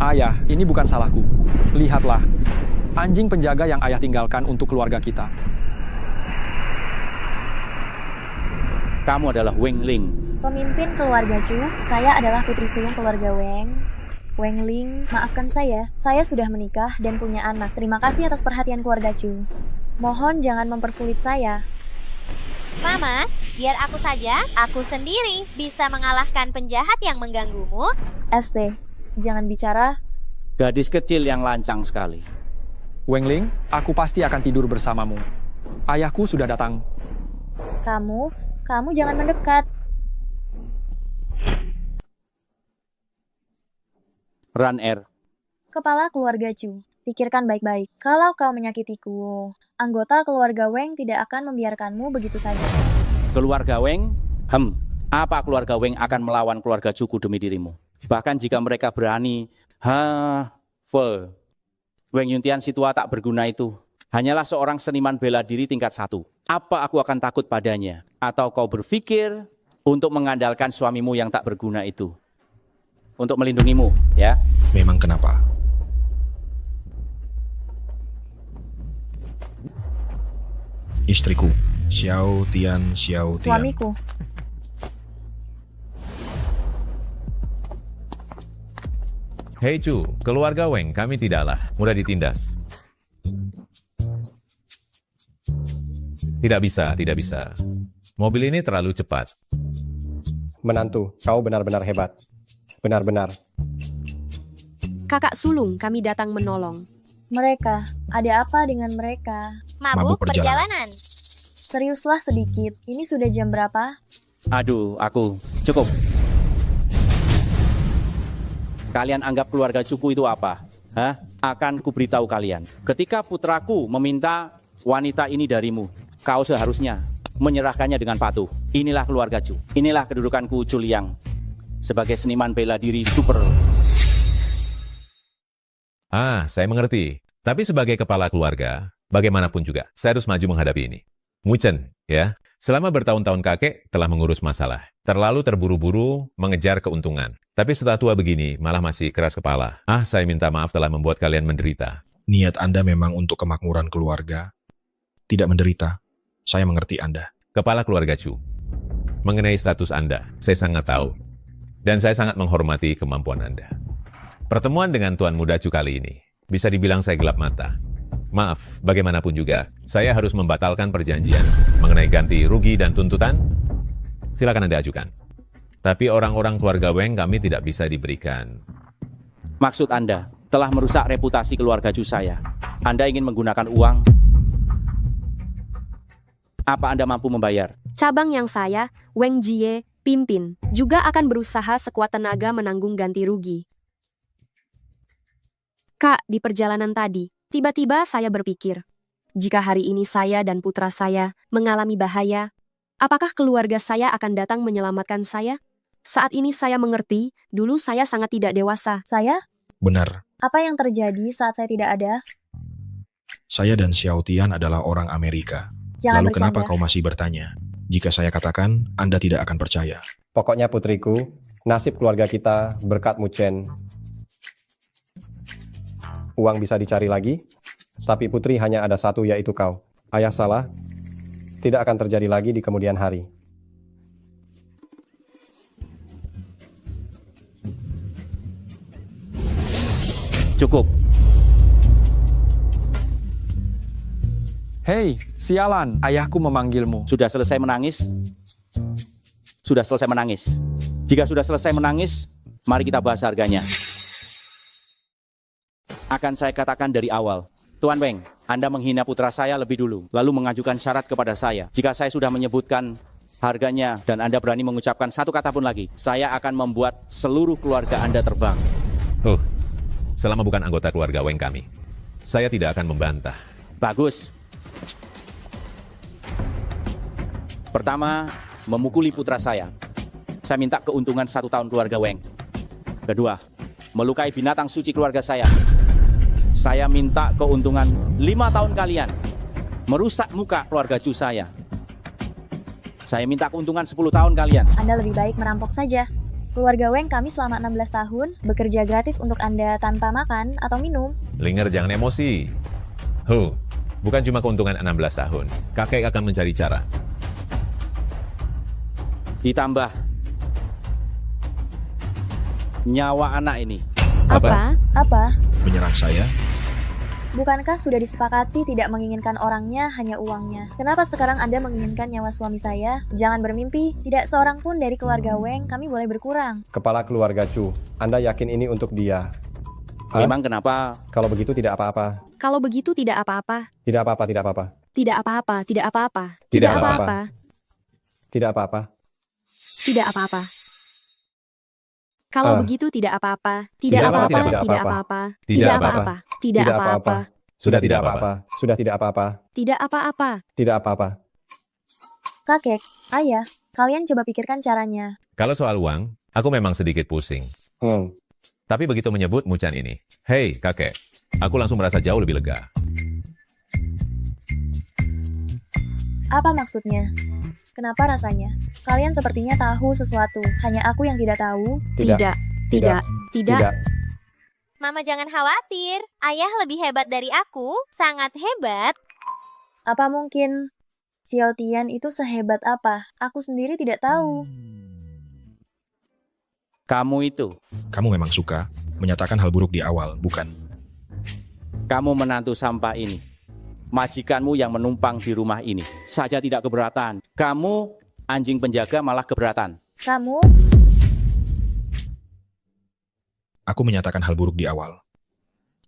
Ayah, ini bukan salahku. Lihatlah, anjing penjaga yang ayah tinggalkan untuk keluarga kita. Kamu adalah Weng Ling. Pemimpin keluarga Chu, saya adalah putri sulung keluarga Weng. Weng Ling, maafkan saya sudah menikah dan punya anak. Terima kasih atas perhatian keluarga Chu. Mohon jangan mempersulit saya. Mama, biar aku saja. Aku sendiri bisa mengalahkan penjahat yang mengganggumu. ST, jangan bicara. Gadis kecil yang lancang sekali. Weng Ling, aku pasti akan tidur bersamamu. Ayahku sudah datang. Kamu jangan mendekat. Ran Er. Kepala keluarga Chu, pikirkan baik-baik. Kalau kau menyakitiku, anggota keluarga Weng tidak akan membiarkanmu begitu saja. Keluarga Weng? Apa keluarga Weng akan melawan keluarga Chuku demi dirimu? Bahkan jika mereka berani, Weng Yuntian si tua tak berguna itu hanyalah seorang seniman bela diri tingkat 1. Apa aku akan takut padanya? Atau kau berpikir untuk mengandalkan suamimu yang tak berguna itu untuk melindungimu, ya? Memang kenapa? Istriku, Xiao Tian. Suamiku. Hei Chu, keluarga Weng, kami tidaklah mudah ditindas. Tidak bisa. Mobil ini terlalu cepat. Menantu, kau benar-benar hebat. Benar-benar. Kakak sulung, kami datang menolong. Mereka, ada apa dengan mereka? Mabuk perjalanan. Seriuslah sedikit, ini sudah jam berapa? Aduh, cukup. Kalian anggap keluarga Chuku itu apa? Akan kuberitahu kalian. Ketika putraku meminta wanita ini darimu, kau seharusnya menyerahkannya dengan patuh. Inilah keluarga Chu. Inilah kedudukanku Chu Liang sebagai seniman bela diri super. Saya mengerti. Tapi sebagai kepala keluarga, bagaimanapun juga, saya harus maju menghadapi ini. Muchen, ya. Selama bertahun-tahun kakek telah mengurus masalah. Terlalu terburu-buru mengejar keuntungan. Tapi setelah tua begini, malah masih keras kepala. Saya minta maaf telah membuat kalian menderita. Niat Anda memang untuk kemakmuran keluarga, tidak menderita. Saya mengerti Anda. Kepala keluarga Chu, mengenai status Anda, saya sangat tahu. Dan saya sangat menghormati kemampuan Anda. Pertemuan dengan Tuan Muda Chu kali ini, bisa dibilang saya gelap mata. Maaf, bagaimanapun juga, saya harus membatalkan perjanjian mengenai ganti rugi dan tuntutan. Silakan Anda ajukan. Tapi orang-orang keluarga Weng kami tidak bisa diberikan. Maksud Anda telah merusak reputasi keluarga Chu saya. Anda ingin menggunakan uang? Apa Anda mampu membayar? Cabang yang saya, Weng Jie, pimpin, juga akan berusaha sekuat tenaga menanggung ganti rugi. Kak, di perjalanan tadi, tiba-tiba saya berpikir, jika hari ini saya dan putra saya mengalami bahaya, apakah keluarga saya akan datang menyelamatkan saya? Saat ini saya mengerti, dulu saya sangat tidak dewasa. Saya? Benar, Apa yang terjadi saat saya tidak ada? saya dan Xiao Tian adalah orang Amerika. Jangan Lalu kenapa bercanda. kau masih bertanya? Jika saya katakan, Anda tidak akan percaya. Pokoknya putriku, nasib keluarga kita berkat Mu Chen. Uang bisa dicari lagi, tapi putri hanya ada satu, yaitu kau. Ayah salah, tidak akan terjadi lagi di kemudian hari. Cukup. Hei, sialan, ayahku memanggilmu. Sudah selesai menangis? Sudah selesai menangis. Jika sudah selesai menangis, mari kita bahas harganya. Akan saya katakan dari awal, Tuan Weng, Anda menghina putra saya lebih dulu, lalu mengajukan syarat kepada saya. Jika saya sudah menyebutkan harganya dan Anda berani mengucapkan satu kata pun lagi, saya akan membuat seluruh keluarga Anda terbang. Selama bukan anggota keluarga Weng kami, saya tidak akan membantah. Bagus. Pertama, memukuli putra saya. Saya minta keuntungan 1 tahun keluarga Weng. Kedua, melukai binatang suci keluarga saya. Saya minta keuntungan 5 tahun kalian. Merusak muka keluarga Chu saya. Saya minta keuntungan 10 tahun kalian. Anda lebih baik merampok saja. Keluarga Weng kami selama 16 tahun bekerja gratis untuk Anda tanpa makan atau minum. Linger, jangan emosi. Bukan cuma keuntungan 16 tahun. Kakek akan mencari cara. Ditambah nyawa anak ini. Apa? Menyerang saya? Bukankah sudah disepakati tidak menginginkan orangnya, hanya uangnya? Kenapa sekarang Anda menginginkan nyawa suami saya? Jangan bermimpi, tidak seorang pun dari keluarga Weng kami boleh berkurang. Kepala keluarga Chu, Anda yakin ini untuk dia? Memang kenapa? Kalau begitu tidak apa-apa. Kalau begitu tidak apa-apa. Tidak apa-apa, tidak apa-apa. Tidak apa-apa, tidak apa-apa. Tidak apa-apa. apa-apa. Tidak apa-apa. Tidak apa-apa. Kalau begitu tidak apa-apa. Tidak apa-apa, tidak apa-apa. Tidak apa-apa. Tidak apa-apa. Sudah tidak apa-apa. Sudah tidak apa-apa. Tidak apa-apa. Tidak apa-apa. Kakek, ayah, kalian coba pikirkan caranya. Kalau soal uang, aku memang sedikit pusing. Tapi begitu menyebut Mu Chen ini, hei kakek, aku langsung merasa jauh lebih lega. Apa maksudnya? Kenapa rasanya? Kalian sepertinya tahu sesuatu, hanya aku yang tidak tahu. Tidak. Mama jangan khawatir, ayah lebih hebat dari aku, sangat hebat. Apa mungkin Xiao Tian itu sehebat apa? Aku sendiri tidak tahu. Kamu itu. Kamu memang suka menyatakan hal buruk di awal, bukan? Kamu menantu sampah ini. Majikanmu yang menumpang di rumah ini saja tidak keberatan. Kamu anjing penjaga malah keberatan. Kamu? Aku menyatakan hal buruk di awal.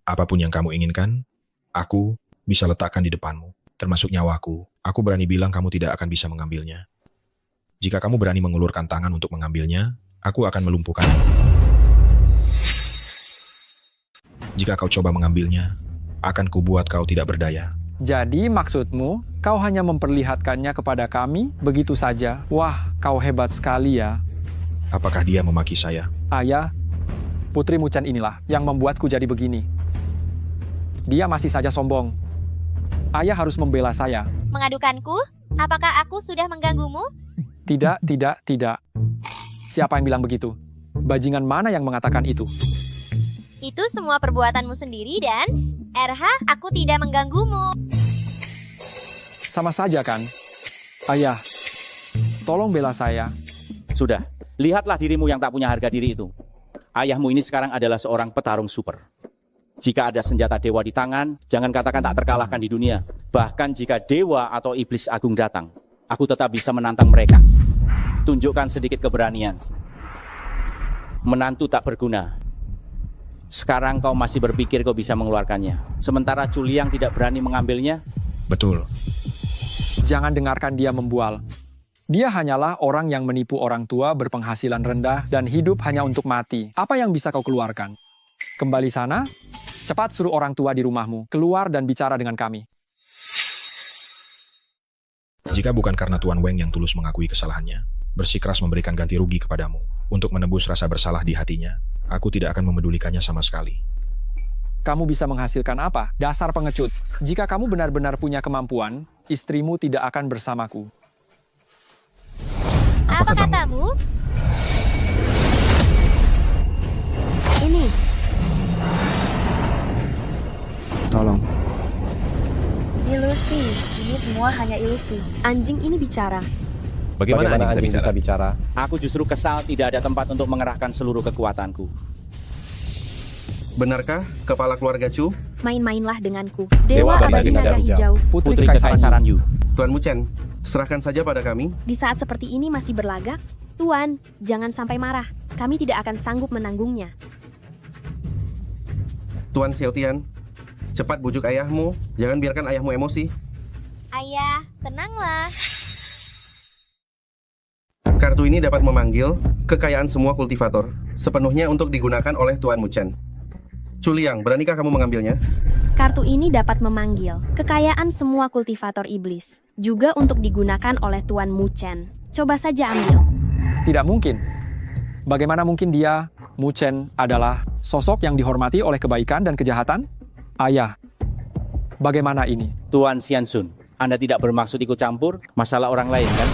Apapun yang kamu inginkan, aku bisa letakkan di depanmu, termasuk nyawaku. Aku berani bilang kamu tidak akan bisa mengambilnya. Jika kamu berani mengulurkan tangan untuk mengambilnya, aku akan melumpuhkanmu. Jika kau coba mengambilnya, akan kubuat kau tidak berdaya. Jadi maksudmu, kau hanya memperlihatkannya kepada kami begitu saja? Wah, kau hebat sekali ya. Apakah dia memaki saya? Ayah, putri Mu Chen inilah yang membuatku jadi begini. Dia masih saja sombong. Ayah harus membela saya. Mengadukanku? Apakah aku sudah mengganggumu? Tidak. Siapa yang bilang begitu? Bajingan mana yang mengatakan itu? Itu semua perbuatanmu sendiri dan, RH, aku tidak mengganggumu. Sama saja kan? Ayah, tolong bela saya. Sudah, lihatlah dirimu yang tak punya harga diri itu. Ayahmu ini sekarang adalah seorang petarung super. Jika ada senjata dewa di tangan, jangan katakan tak terkalahkan di dunia. Bahkan jika dewa atau iblis agung datang, aku tetap bisa menantang mereka. Tunjukkan sedikit keberanian. menantu tak berguna. Sekarang kau masih berpikir kau bisa mengeluarkannya, sementara Juliang tidak berani mengambilnya? Betul. Jangan dengarkan dia membual. Dia hanyalah orang yang menipu orang tua berpenghasilan rendah dan hidup hanya untuk mati. Apa yang bisa kau keluarkan? Kembali sana, cepat suruh orang tua di rumahmu keluar dan bicara dengan kami. Jika bukan karena Tuan Weng yang tulus mengakui kesalahannya, bersikeras memberikan ganti rugi kepadamu untuk menebus rasa bersalah di hatinya, aku tidak akan memedulikannya sama sekali. Kamu bisa menghasilkan apa? Dasar pengecut. Jika kamu benar-benar punya kemampuan, istrimu tidak akan bersamaku. Apa katamu? Ini. Tolong. Ilusi. Ini semua hanya ilusi. Anjing ini bicara. Bagaimana anjing bisa bicara? Aku justru kesal tidak ada tempat untuk mengerahkan seluruh kekuatanku. Benarkah, kepala keluarga Chu? Main-mainlah denganku. Dewa Dewa abadi naga hijau. Putri Kekaisaran Yu. Tuan Muchen, serahkan saja pada kami. Di saat seperti ini masih berlagak? Tuan, jangan sampai marah. Kami tidak akan sanggup menanggungnya. Tuan Xiaotian, cepat bujuk ayahmu. Jangan biarkan ayahmu emosi. Ayah, tenanglah. Kartu ini dapat memanggil kekayaan semua kultivator, sepenuhnya untuk digunakan oleh Tuan Muchen. Juliang, beranikah kamu mengambilnya? Kartu ini dapat memanggil kekayaan semua kultivator iblis, juga untuk digunakan oleh Tuan Muchen. Coba saja ambil. Tidak mungkin. Bagaimana mungkin dia, Muchen, adalah sosok yang dihormati oleh kebaikan dan kejahatan? Ayah, bagaimana ini? Tuan Xiansun, Anda tidak bermaksud ikut campur masalah orang lain, kan?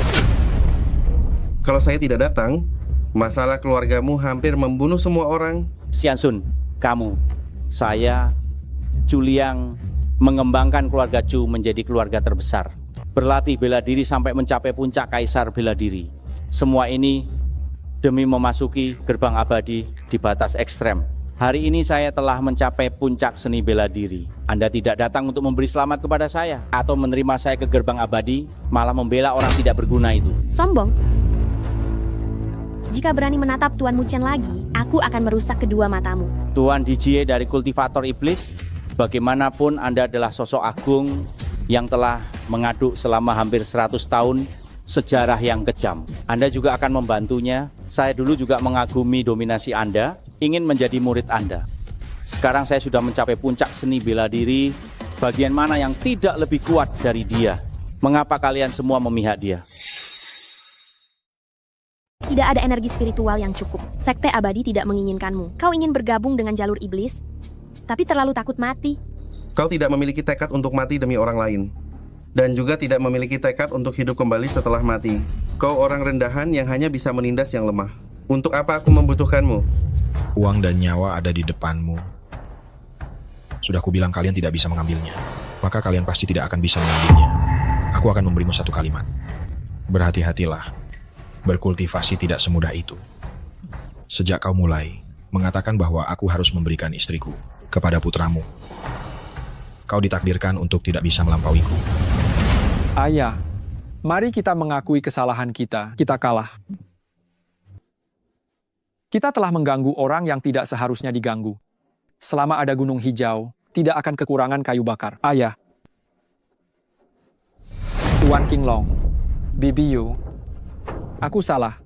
Kalau saya tidak datang, masalah keluargamu hampir membunuh semua orang. Xiansun, kamu, saya, Juliang, mengembangkan keluarga Chu menjadi keluarga terbesar. Berlatih bela diri sampai mencapai puncak kaisar bela diri. Semua ini demi memasuki gerbang abadi di batas ekstrem. Hari ini saya telah mencapai puncak seni bela diri. Anda tidak datang untuk memberi selamat kepada saya atau menerima saya ke gerbang abadi, malah membela orang tidak berguna itu. Sombong. Jika berani menatap Tuan Muchen lagi, aku akan merusak kedua matamu. Tuan Dijie dari kultivator iblis, bagaimanapun Anda adalah sosok agung yang telah mengaduk selama hampir 100 tahun sejarah yang kejam. Anda juga akan membantunya. Saya dulu juga mengagumi dominasi Anda, ingin menjadi murid Anda. Sekarang saya sudah mencapai puncak seni bela diri. Bagian mana yang tidak lebih kuat dari dia? Mengapa kalian semua memihak dia? Tidak ada energi spiritual yang cukup. Sekte abadi tidak menginginkanmu. Kau ingin bergabung dengan jalur iblis, tapi terlalu takut mati. Kau tidak memiliki tekad untuk mati demi orang lain. Dan juga tidak memiliki tekad untuk hidup kembali setelah mati. Kau orang rendahan yang hanya bisa menindas yang lemah. Untuk apa aku membutuhkanmu? Uang dan nyawa ada di depanmu. Sudah kubilang kalian tidak bisa mengambilnya. Maka kalian pasti tidak akan bisa mengambilnya. Aku akan memberimu satu kalimat. Berhati-hatilah. Berkultivasi tidak semudah itu. Sejak kau mulai mengatakan bahwa aku harus memberikan istriku kepada putramu, kau ditakdirkan untuk tidak bisa melampauiku. Ayah, mari kita mengakui kesalahan kita. Kita kalah. Kita telah mengganggu orang yang tidak seharusnya diganggu. Selama ada gunung hijau, tidak akan kekurangan kayu bakar. Ayah, Tuan Qinglong, Bibi Yu, aku salah.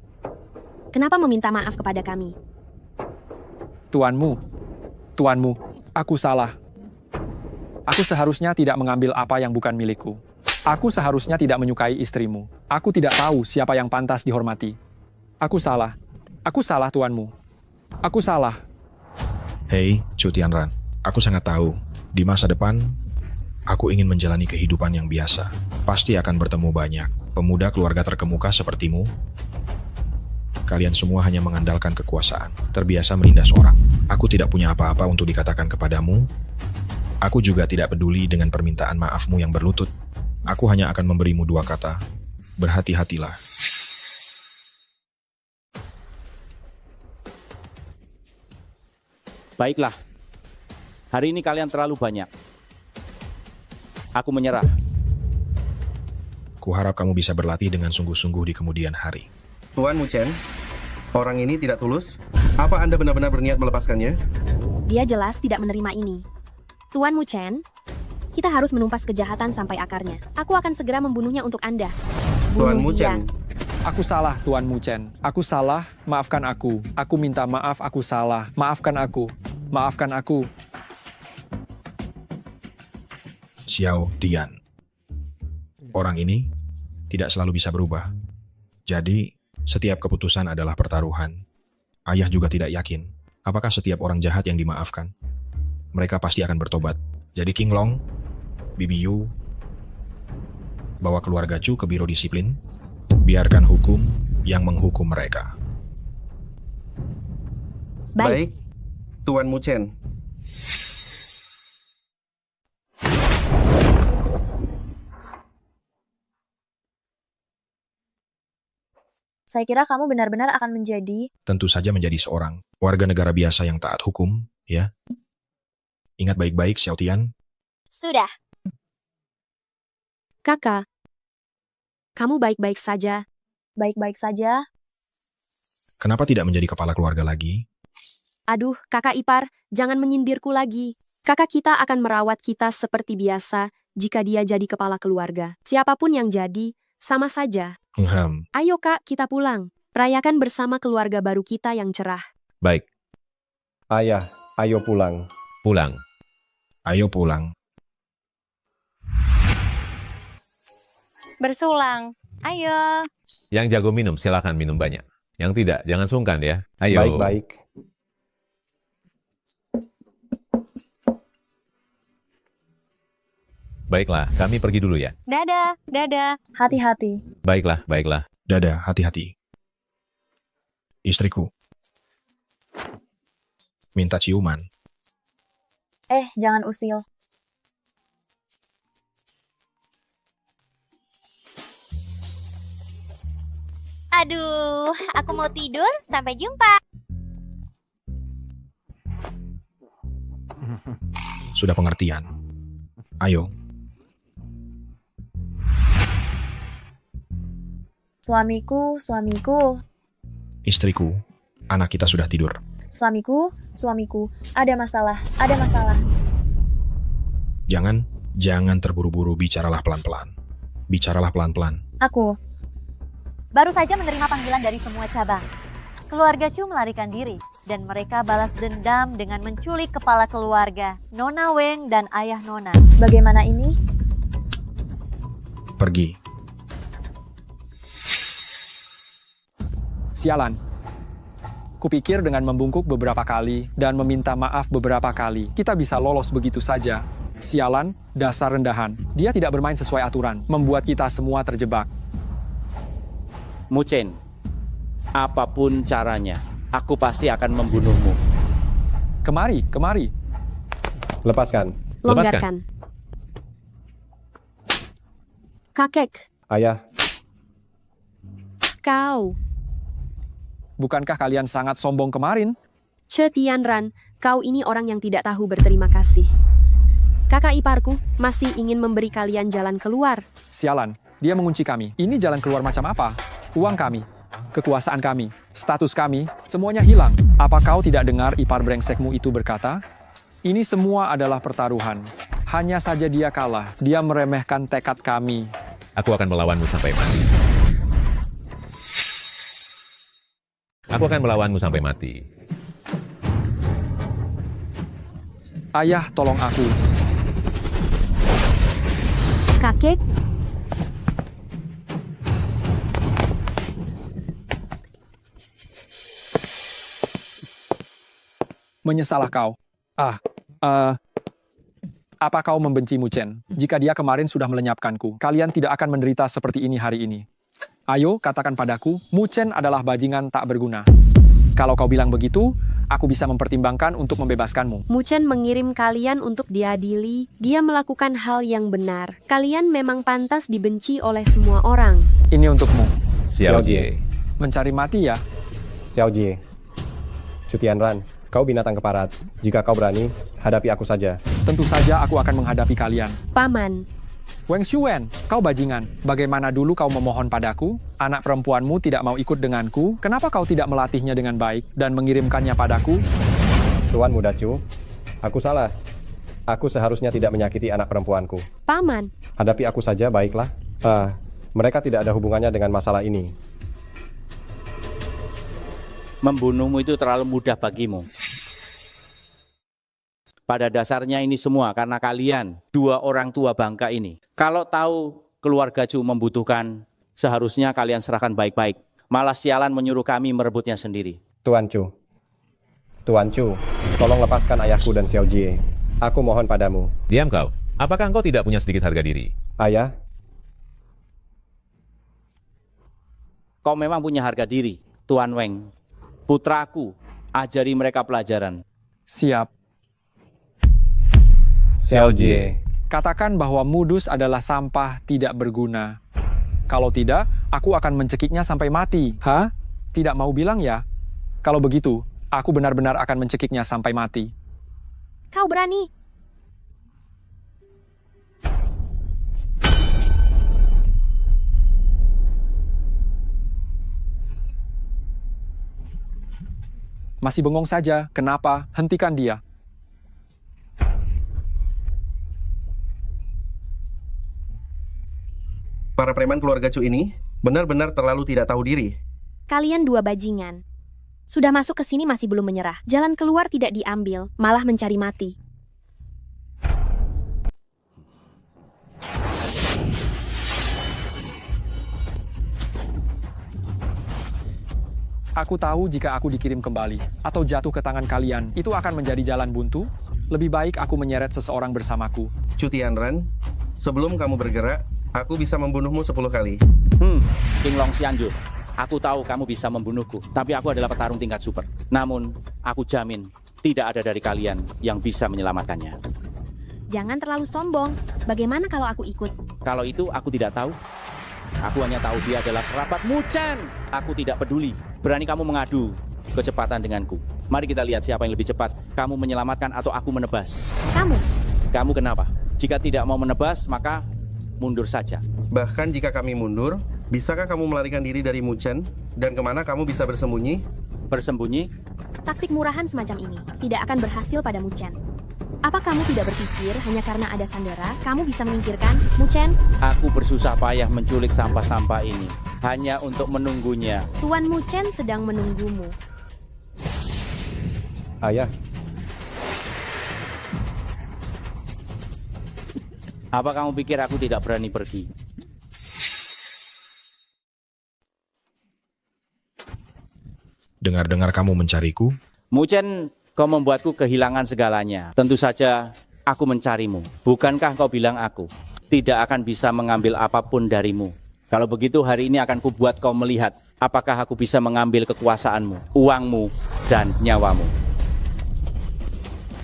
Kenapa meminta maaf kepada kami? Tuanmu, aku salah. Aku seharusnya tidak mengambil apa yang bukan milikku. Aku seharusnya tidak menyukai istrimu. Aku tidak tahu siapa yang pantas dihormati. Aku salah. Aku salah, tuanmu. Aku salah. Hei, Chu Tianran. Aku sangat tahu, di masa depan, aku ingin menjalani kehidupan yang biasa. Pasti akan bertemu banyak pemuda keluarga terkemuka sepertimu. Kalian semua hanya mengandalkan kekuasaan, terbiasa menindas orang. Aku tidak punya apa-apa untuk dikatakan kepadamu. Aku juga tidak peduli dengan permintaan maafmu yang berlutut. Aku hanya akan memberimu dua kata. Berhati-hatilah. Baiklah. Hari ini kalian terlalu banyak. Aku menyerah. Kuharap kamu bisa berlatih dengan sungguh-sungguh di kemudian hari. Tuan Muchen, orang ini tidak tulus. Apa Anda benar-benar berniat melepaskannya? Dia jelas tidak menerima ini. Tuan Muchen, kita harus menumpas kejahatan sampai akarnya. Aku akan segera membunuhnya untuk Anda. Tuan Bunuh dia. Muchen, Aku salah, Tuan Muchen. Aku salah, maafkan aku. Aku minta maaf, aku salah. Maafkan aku. Maafkan aku. Xiao Tian. Orang ini tidak selalu bisa berubah. Jadi, setiap keputusan adalah pertaruhan. Ayah juga tidak yakin, apakah setiap orang jahat yang dimaafkan, mereka pasti akan bertobat. Jadi King Long, Bibi Yu, bawa keluarga Chu ke biro disiplin, biarkan hukum yang menghukum mereka. baik. Tuan Muchen. Saya kira kamu benar-benar akan menjadi... Tentu saja menjadi seorang warga negara biasa yang taat hukum, ya. Ingat baik-baik, Xiao Tian. Sudah. Kakak, kamu baik-baik saja. Baik-baik saja. Kenapa tidak menjadi kepala keluarga lagi? Aduh, kakak ipar, jangan menyindirku lagi. Kakak kita akan merawat kita seperti biasa jika dia jadi kepala keluarga. Siapapun yang jadi, sama saja. Ayo kak, kita pulang. Rayakan bersama keluarga baru kita yang cerah. Baik. Ayah, ayo pulang. Pulang. Ayo pulang. Bersulang. Ayo. Yang jago minum, silakan minum banyak. Yang tidak, jangan sungkan ya. Ayo. Baik-baik. Baiklah, kami pergi dulu ya. Dadah, dadah. Hati-hati. Baiklah, baiklah. Dadah, hati-hati. Istriku. Minta ciuman. Jangan usil. Aduh, aku mau tidur. Sampai jumpa. Sudah pengertian. Ayo. Suamiku, suamiku. Istriku, anak kita sudah tidur. Suamiku, suamiku. Ada masalah, ada masalah. Jangan terburu-buru, bicaralah pelan-pelan. Bicaralah pelan-pelan. Aku. Baru saja menerima panggilan dari semua cabang. Keluarga Chu melarikan diri, dan mereka balas dendam dengan menculik kepala keluarga, Nona Weng dan ayah Nona. Bagaimana ini? Pergi. Sialan. Kupikir dengan membungkuk beberapa kali dan meminta maaf beberapa kali, kita bisa lolos begitu saja. Sialan, dasar rendahan. Dia tidak bermain sesuai aturan, membuat kita semua terjebak. Muchen, apapun caranya, aku pasti akan membunuhmu. Kemari, kemari. Lepaskan. Longgarkan. Kakek, Ayah, kau. Bukankah kalian sangat sombong kemarin? Che Tianran, kau ini orang yang tidak tahu berterima kasih. Kakak iparku masih ingin memberi kalian jalan keluar. Sialan, dia mengunci kami. Ini jalan keluar macam apa? Uang kami, kekuasaan kami, status kami, semuanya hilang. Apa kau tidak dengar ipar brengsekmu itu berkata? Ini semua adalah pertaruhan. Hanya saja dia kalah. Dia meremehkan tekad kami. Aku akan melawanmu sampai mati. Aku akan melawanmu sampai mati. Ayah, tolong aku. Kakek, Menyesalah kau. Apa kau membenci Muchen? Jika dia kemarin sudah melenyapkanku, kalian tidak akan menderita seperti ini hari ini. Ayo, katakan padaku, Muchen adalah bajingan tak berguna. Kalau kau bilang begitu, aku bisa mempertimbangkan untuk membebaskanmu. Muchen mengirim kalian untuk diadili. Dia melakukan hal yang benar. Kalian memang pantas dibenci oleh semua orang. Ini untukmu. Xiao Jie. Mencari mati ya? Xiao Jie. Chu Tianran, kau binatang keparat. Jika kau berani, hadapi aku saja. Tentu saja aku akan menghadapi kalian. Paman, Wang Xuan, kau bajingan. Bagaimana dulu kau memohon padaku? Anak perempuanmu tidak mau ikut denganku. Kenapa kau tidak melatihnya dengan baik dan mengirimkannya padaku? Tuan Muda Chu, aku salah. Aku seharusnya tidak menyakiti anak perempuanku. Paman. Hadapi aku saja, baiklah. Mereka tidak ada hubungannya dengan masalah ini. Membunuhmu itu terlalu mudah bagimu. Pada dasarnya ini semua karena kalian, dua orang tua bangka ini. Kalau tahu keluarga Chu membutuhkan, seharusnya kalian serahkan baik-baik. Malah sialan menyuruh kami merebutnya sendiri. Tuan Chu, tolong lepaskan ayahku dan Xiao Jie. Aku mohon padamu. Diam kau. Apakah engkau tidak punya sedikit harga diri? Ayah, kau memang punya harga diri, Tuan Weng. Putraku, ajari mereka pelajaran. Siap. Xiao Jie. Katakan bahwa Mudus adalah sampah tidak berguna. Kalau tidak, aku akan mencekiknya sampai mati. Hah? Tidak mau bilang ya? Kalau begitu, aku benar-benar akan mencekiknya sampai mati. Kau berani? Masih bengong saja. Kenapa? Hentikan dia. Para preman keluarga Chu ini benar-benar terlalu tidak tahu diri. Kalian dua bajingan. Sudah masuk ke sini masih belum menyerah. Jalan keluar tidak diambil, malah mencari mati. Aku tahu jika aku dikirim kembali atau jatuh ke tangan kalian, itu akan menjadi jalan buntu. Lebih baik aku menyeret seseorang bersamaku. Chu Tianran, sebelum kamu bergerak, aku bisa membunuhmu 10 kali. King Long Xianju, aku tahu kamu bisa membunuhku, tapi aku adalah petarung tingkat super. Namun, aku jamin tidak ada dari kalian yang bisa menyelamatkannya. Jangan terlalu sombong. Bagaimana kalau aku ikut? Kalau itu aku tidak tahu. Aku hanya tahu dia adalah kerabat Muchen. Aku tidak peduli. Berani kamu mengadu kecepatan denganku. Mari kita lihat siapa yang lebih cepat. Kamu menyelamatkan atau aku menebas? Kamu. Kamu kenapa? Jika tidak mau menebas, maka mundur saja. Bahkan jika kami mundur, bisakah kamu melarikan diri dari Muchen? Dan kemana kamu bisa bersembunyi? Bersembunyi? Taktik murahan semacam ini tidak akan berhasil pada Muchen. Apa kamu tidak berpikir hanya karena ada Sandera, kamu bisa menyingkirkan Muchen? Aku bersusah payah menculik sampah-sampah ini hanya untuk menunggunya. Tuan Muchen sedang menunggumu. Ayah. Apa kamu pikir aku tidak berani pergi? Dengar-dengar kamu mencariku? Muchen, kau membuatku kehilangan segalanya. Tentu saja aku mencarimu. Bukankah kau bilang aku tidak akan bisa mengambil apapun darimu? Kalau begitu hari ini akan kubuat kau melihat apakah aku bisa mengambil kekuasaanmu, uangmu, dan nyawamu.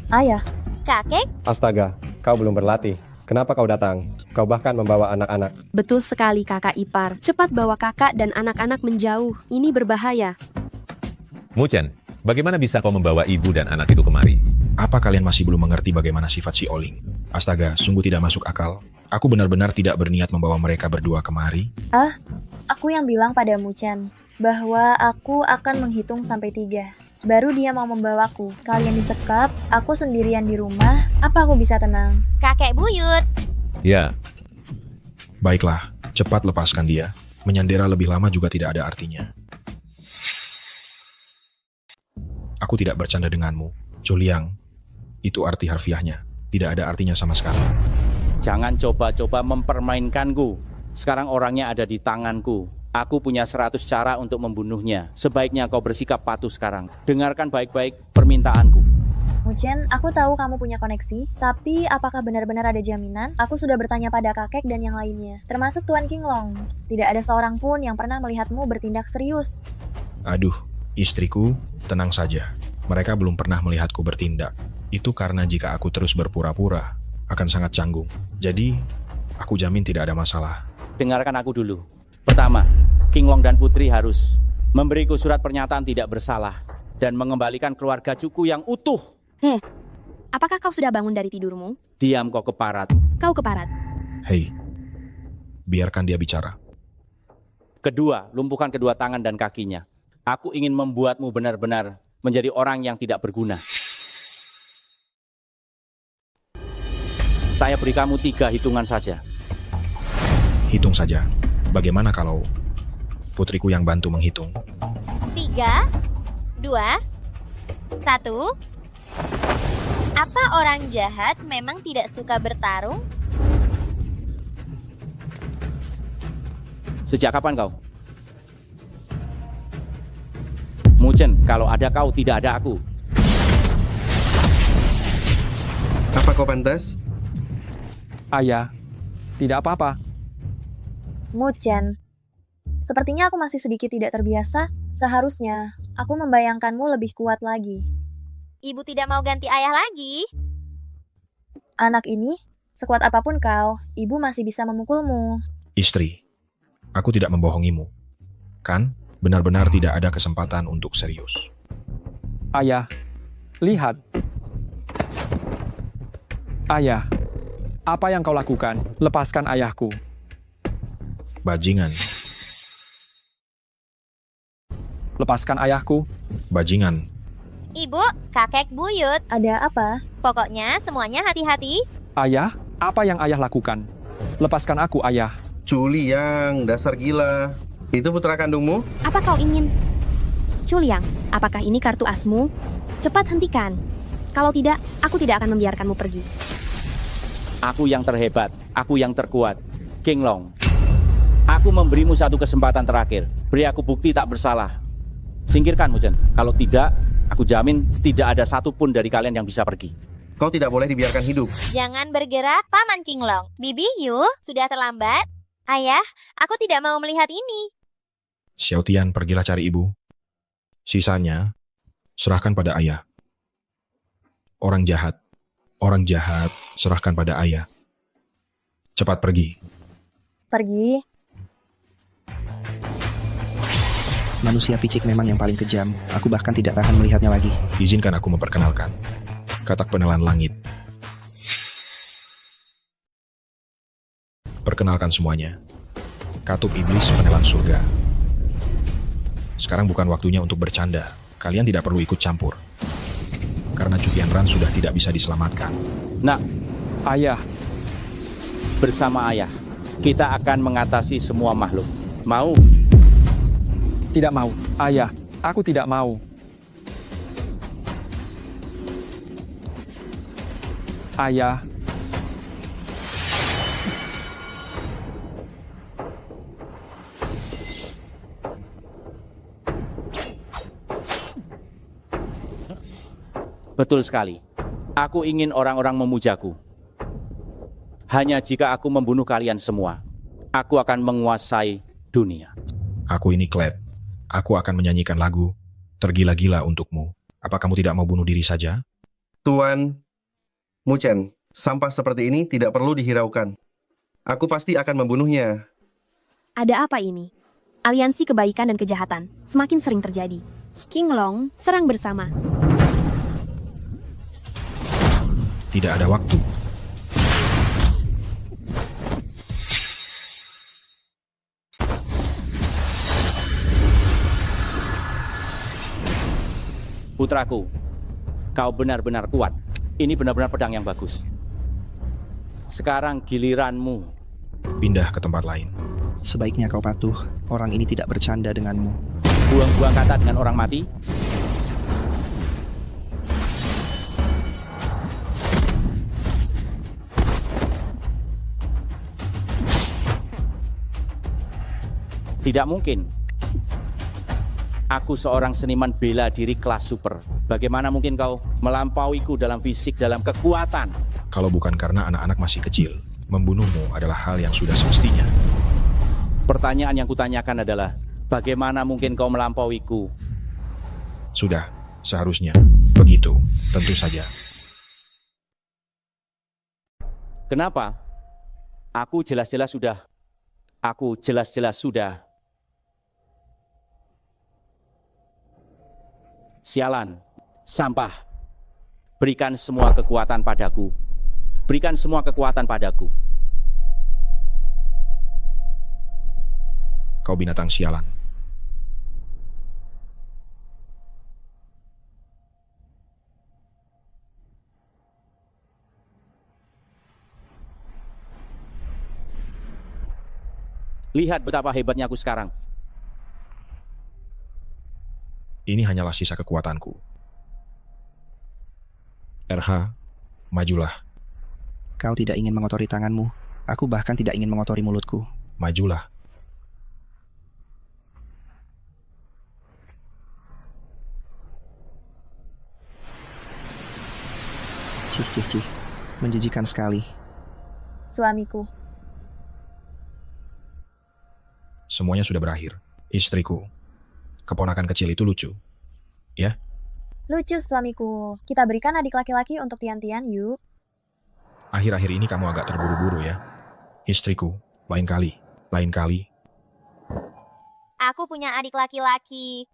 Ayah. Kakek? Astaga, kau belum berlatih. Kenapa kau datang? Kau bahkan membawa anak-anak. Betul sekali kakak ipar. Cepat bawa kakak dan anak-anak menjauh. Ini berbahaya. Muchen, bagaimana bisa kau membawa ibu dan anak itu kemari? Apa kalian masih belum mengerti bagaimana sifat si Oling? Astaga, sungguh tidak masuk akal. Aku benar-benar tidak berniat membawa mereka berdua kemari. Aku yang bilang pada Muchen bahwa aku akan menghitung sampai 3. Baru dia mau membawaku. Kalian disekap, aku sendirian di rumah. Apa aku bisa tenang? Kakek buyut. Ya. Baiklah, cepat lepaskan dia. Menyandera lebih lama juga tidak ada artinya. Aku tidak bercanda denganmu, Chuliang. Itu arti harfiahnya. Tidak ada artinya sama sekali. Jangan coba-coba mempermainkanku. Sekarang orangnya ada di tanganku. Aku punya 100 cara untuk membunuhnya. Sebaiknya kau bersikap patuh sekarang. Dengarkan baik-baik permintaanku. Muchen, aku tahu kamu punya koneksi, tapi apakah benar-benar ada jaminan? Aku sudah bertanya pada kakek dan yang lainnya, termasuk Tuan King Long. Tidak ada seorang pun yang pernah melihatmu bertindak serius. Aduh, istriku, tenang saja. Mereka belum pernah melihatku bertindak. Itu karena jika aku terus berpura-pura, akan sangat canggung. Jadi, aku jamin tidak ada masalah. Dengarkan aku dulu. Pertama, King Long dan Putri harus memberiku surat pernyataan tidak bersalah dan mengembalikan keluarga Cuku yang utuh. Apakah kau sudah bangun dari tidurmu? Diam kau keparat. Kau keparat. Hei, biarkan dia bicara. Kedua, lumpuhkan kedua tangan dan kakinya. Aku ingin membuatmu benar-benar menjadi orang yang tidak berguna. Saya beri kamu 3 hitungan saja. Hitung saja. Bagaimana kalau putriku yang bantu menghitung? 3, 2, 1. Apa orang jahat memang tidak suka bertarung? Sejak kapan kau? Muchen, kalau ada kau, tidak ada aku. Apa kau pantas? Ayah, tidak apa-apa. Muchen, sepertinya aku masih sedikit tidak terbiasa. Seharusnya aku membayangkanmu lebih kuat lagi. Ibu tidak mau ganti ayah lagi. Anak ini, sekuat apapun kau, ibu masih bisa memukulmu. Istri, aku tidak membohongimu. Kan, benar-benar tidak ada kesempatan untuk serius. Ayah, lihat. Ayah, apa yang kau lakukan? Lepaskan ayahku. Bajingan. Lepaskan ayahku. Bajingan. Ibu, kakek buyut. Ada apa? Pokoknya semuanya hati-hati. Ayah, apa yang ayah lakukan? Lepaskan aku, ayah. Culiang, dasar gila. Itu putra kandungmu? Apa kau ingin? Culiang, apakah ini kartu asmu? Cepat hentikan. Kalau tidak, aku tidak akan membiarkanmu pergi. Aku yang terhebat, aku yang terkuat. King Long, aku memberimu satu kesempatan terakhir. Beri aku bukti tak bersalah. Singkirkan, Muchen. Kalau tidak, aku jamin tidak ada satupun dari kalian yang bisa pergi. Kau tidak boleh dibiarkan hidup. Jangan bergerak, Paman King Long. Bibi Yu, sudah terlambat. Ayah, aku tidak mau melihat ini. Xiao Tian, pergilah cari ibu. Sisanya, serahkan pada ayah. Orang jahat, serahkan pada ayah. Cepat pergi. Pergi. Manusia picik memang yang paling kejam. Aku bahkan tidak tahan melihatnya lagi. Izinkan aku memperkenalkan. Katak penelan langit. Perkenalkan semuanya. Katup iblis penelan surga. Sekarang bukan waktunya untuk bercanda. Kalian tidak perlu ikut campur. Karena Chu Tianran sudah tidak bisa diselamatkan. Nak, ayah. Bersama ayah, kita akan mengatasi semua makhluk. Mau? Tidak mau. Ayah, aku tidak mau. Ayah. Betul sekali. Aku ingin orang-orang memujaku. Hanya jika aku membunuh kalian semua, aku akan menguasai dunia. Aku ini Kled. Aku akan menyanyikan lagu tergila-gila untukmu. Apa kamu tidak mau bunuh diri saja? Tuan Muchen, sampah seperti ini tidak perlu dihiraukan. Aku pasti akan membunuhnya. Ada apa ini? Aliansi kebaikan dan kejahatan semakin sering terjadi. King Long serang bersama. Tidak ada waktu. Putraku, kau benar-benar kuat. Ini benar-benar pedang yang bagus. Sekarang giliranmu. Pindah ke tempat lain. Sebaiknya kau patuh. Orang ini tidak bercanda denganmu. Buang-buang kata dengan orang mati. Tidak mungkin. Aku seorang seniman bela diri kelas super. Bagaimana mungkin kau melampauiku dalam fisik, dalam kekuatan? Kalau bukan karena anak-anak masih kecil, membunuhmu adalah hal yang sudah semestinya. Pertanyaan yang kutanyakan adalah, bagaimana mungkin kau melampauiku? Sudah, seharusnya. Begitu, tentu saja. Kenapa? Aku jelas-jelas sudah. Sialan, sampah. Berikan semua kekuatan padaku. kau binatang sialan. Lihat betapa hebatnya aku sekarang. Ini hanyalah sisa kekuatanku. RH, majulah. Kau tidak ingin mengotori tanganmu. Aku bahkan tidak ingin mengotori mulutku. Majulah. Cih. Menjijikan sekali. Suamiku. Semuanya sudah berakhir. Istriku. Keponakan kecil itu lucu. Ya? Lucu suamiku. Kita berikan adik laki-laki untuk Tian-Tian yuk. Akhir-akhir ini kamu agak terburu-buru ya. Istriku, lain kali. Aku punya adik laki-laki.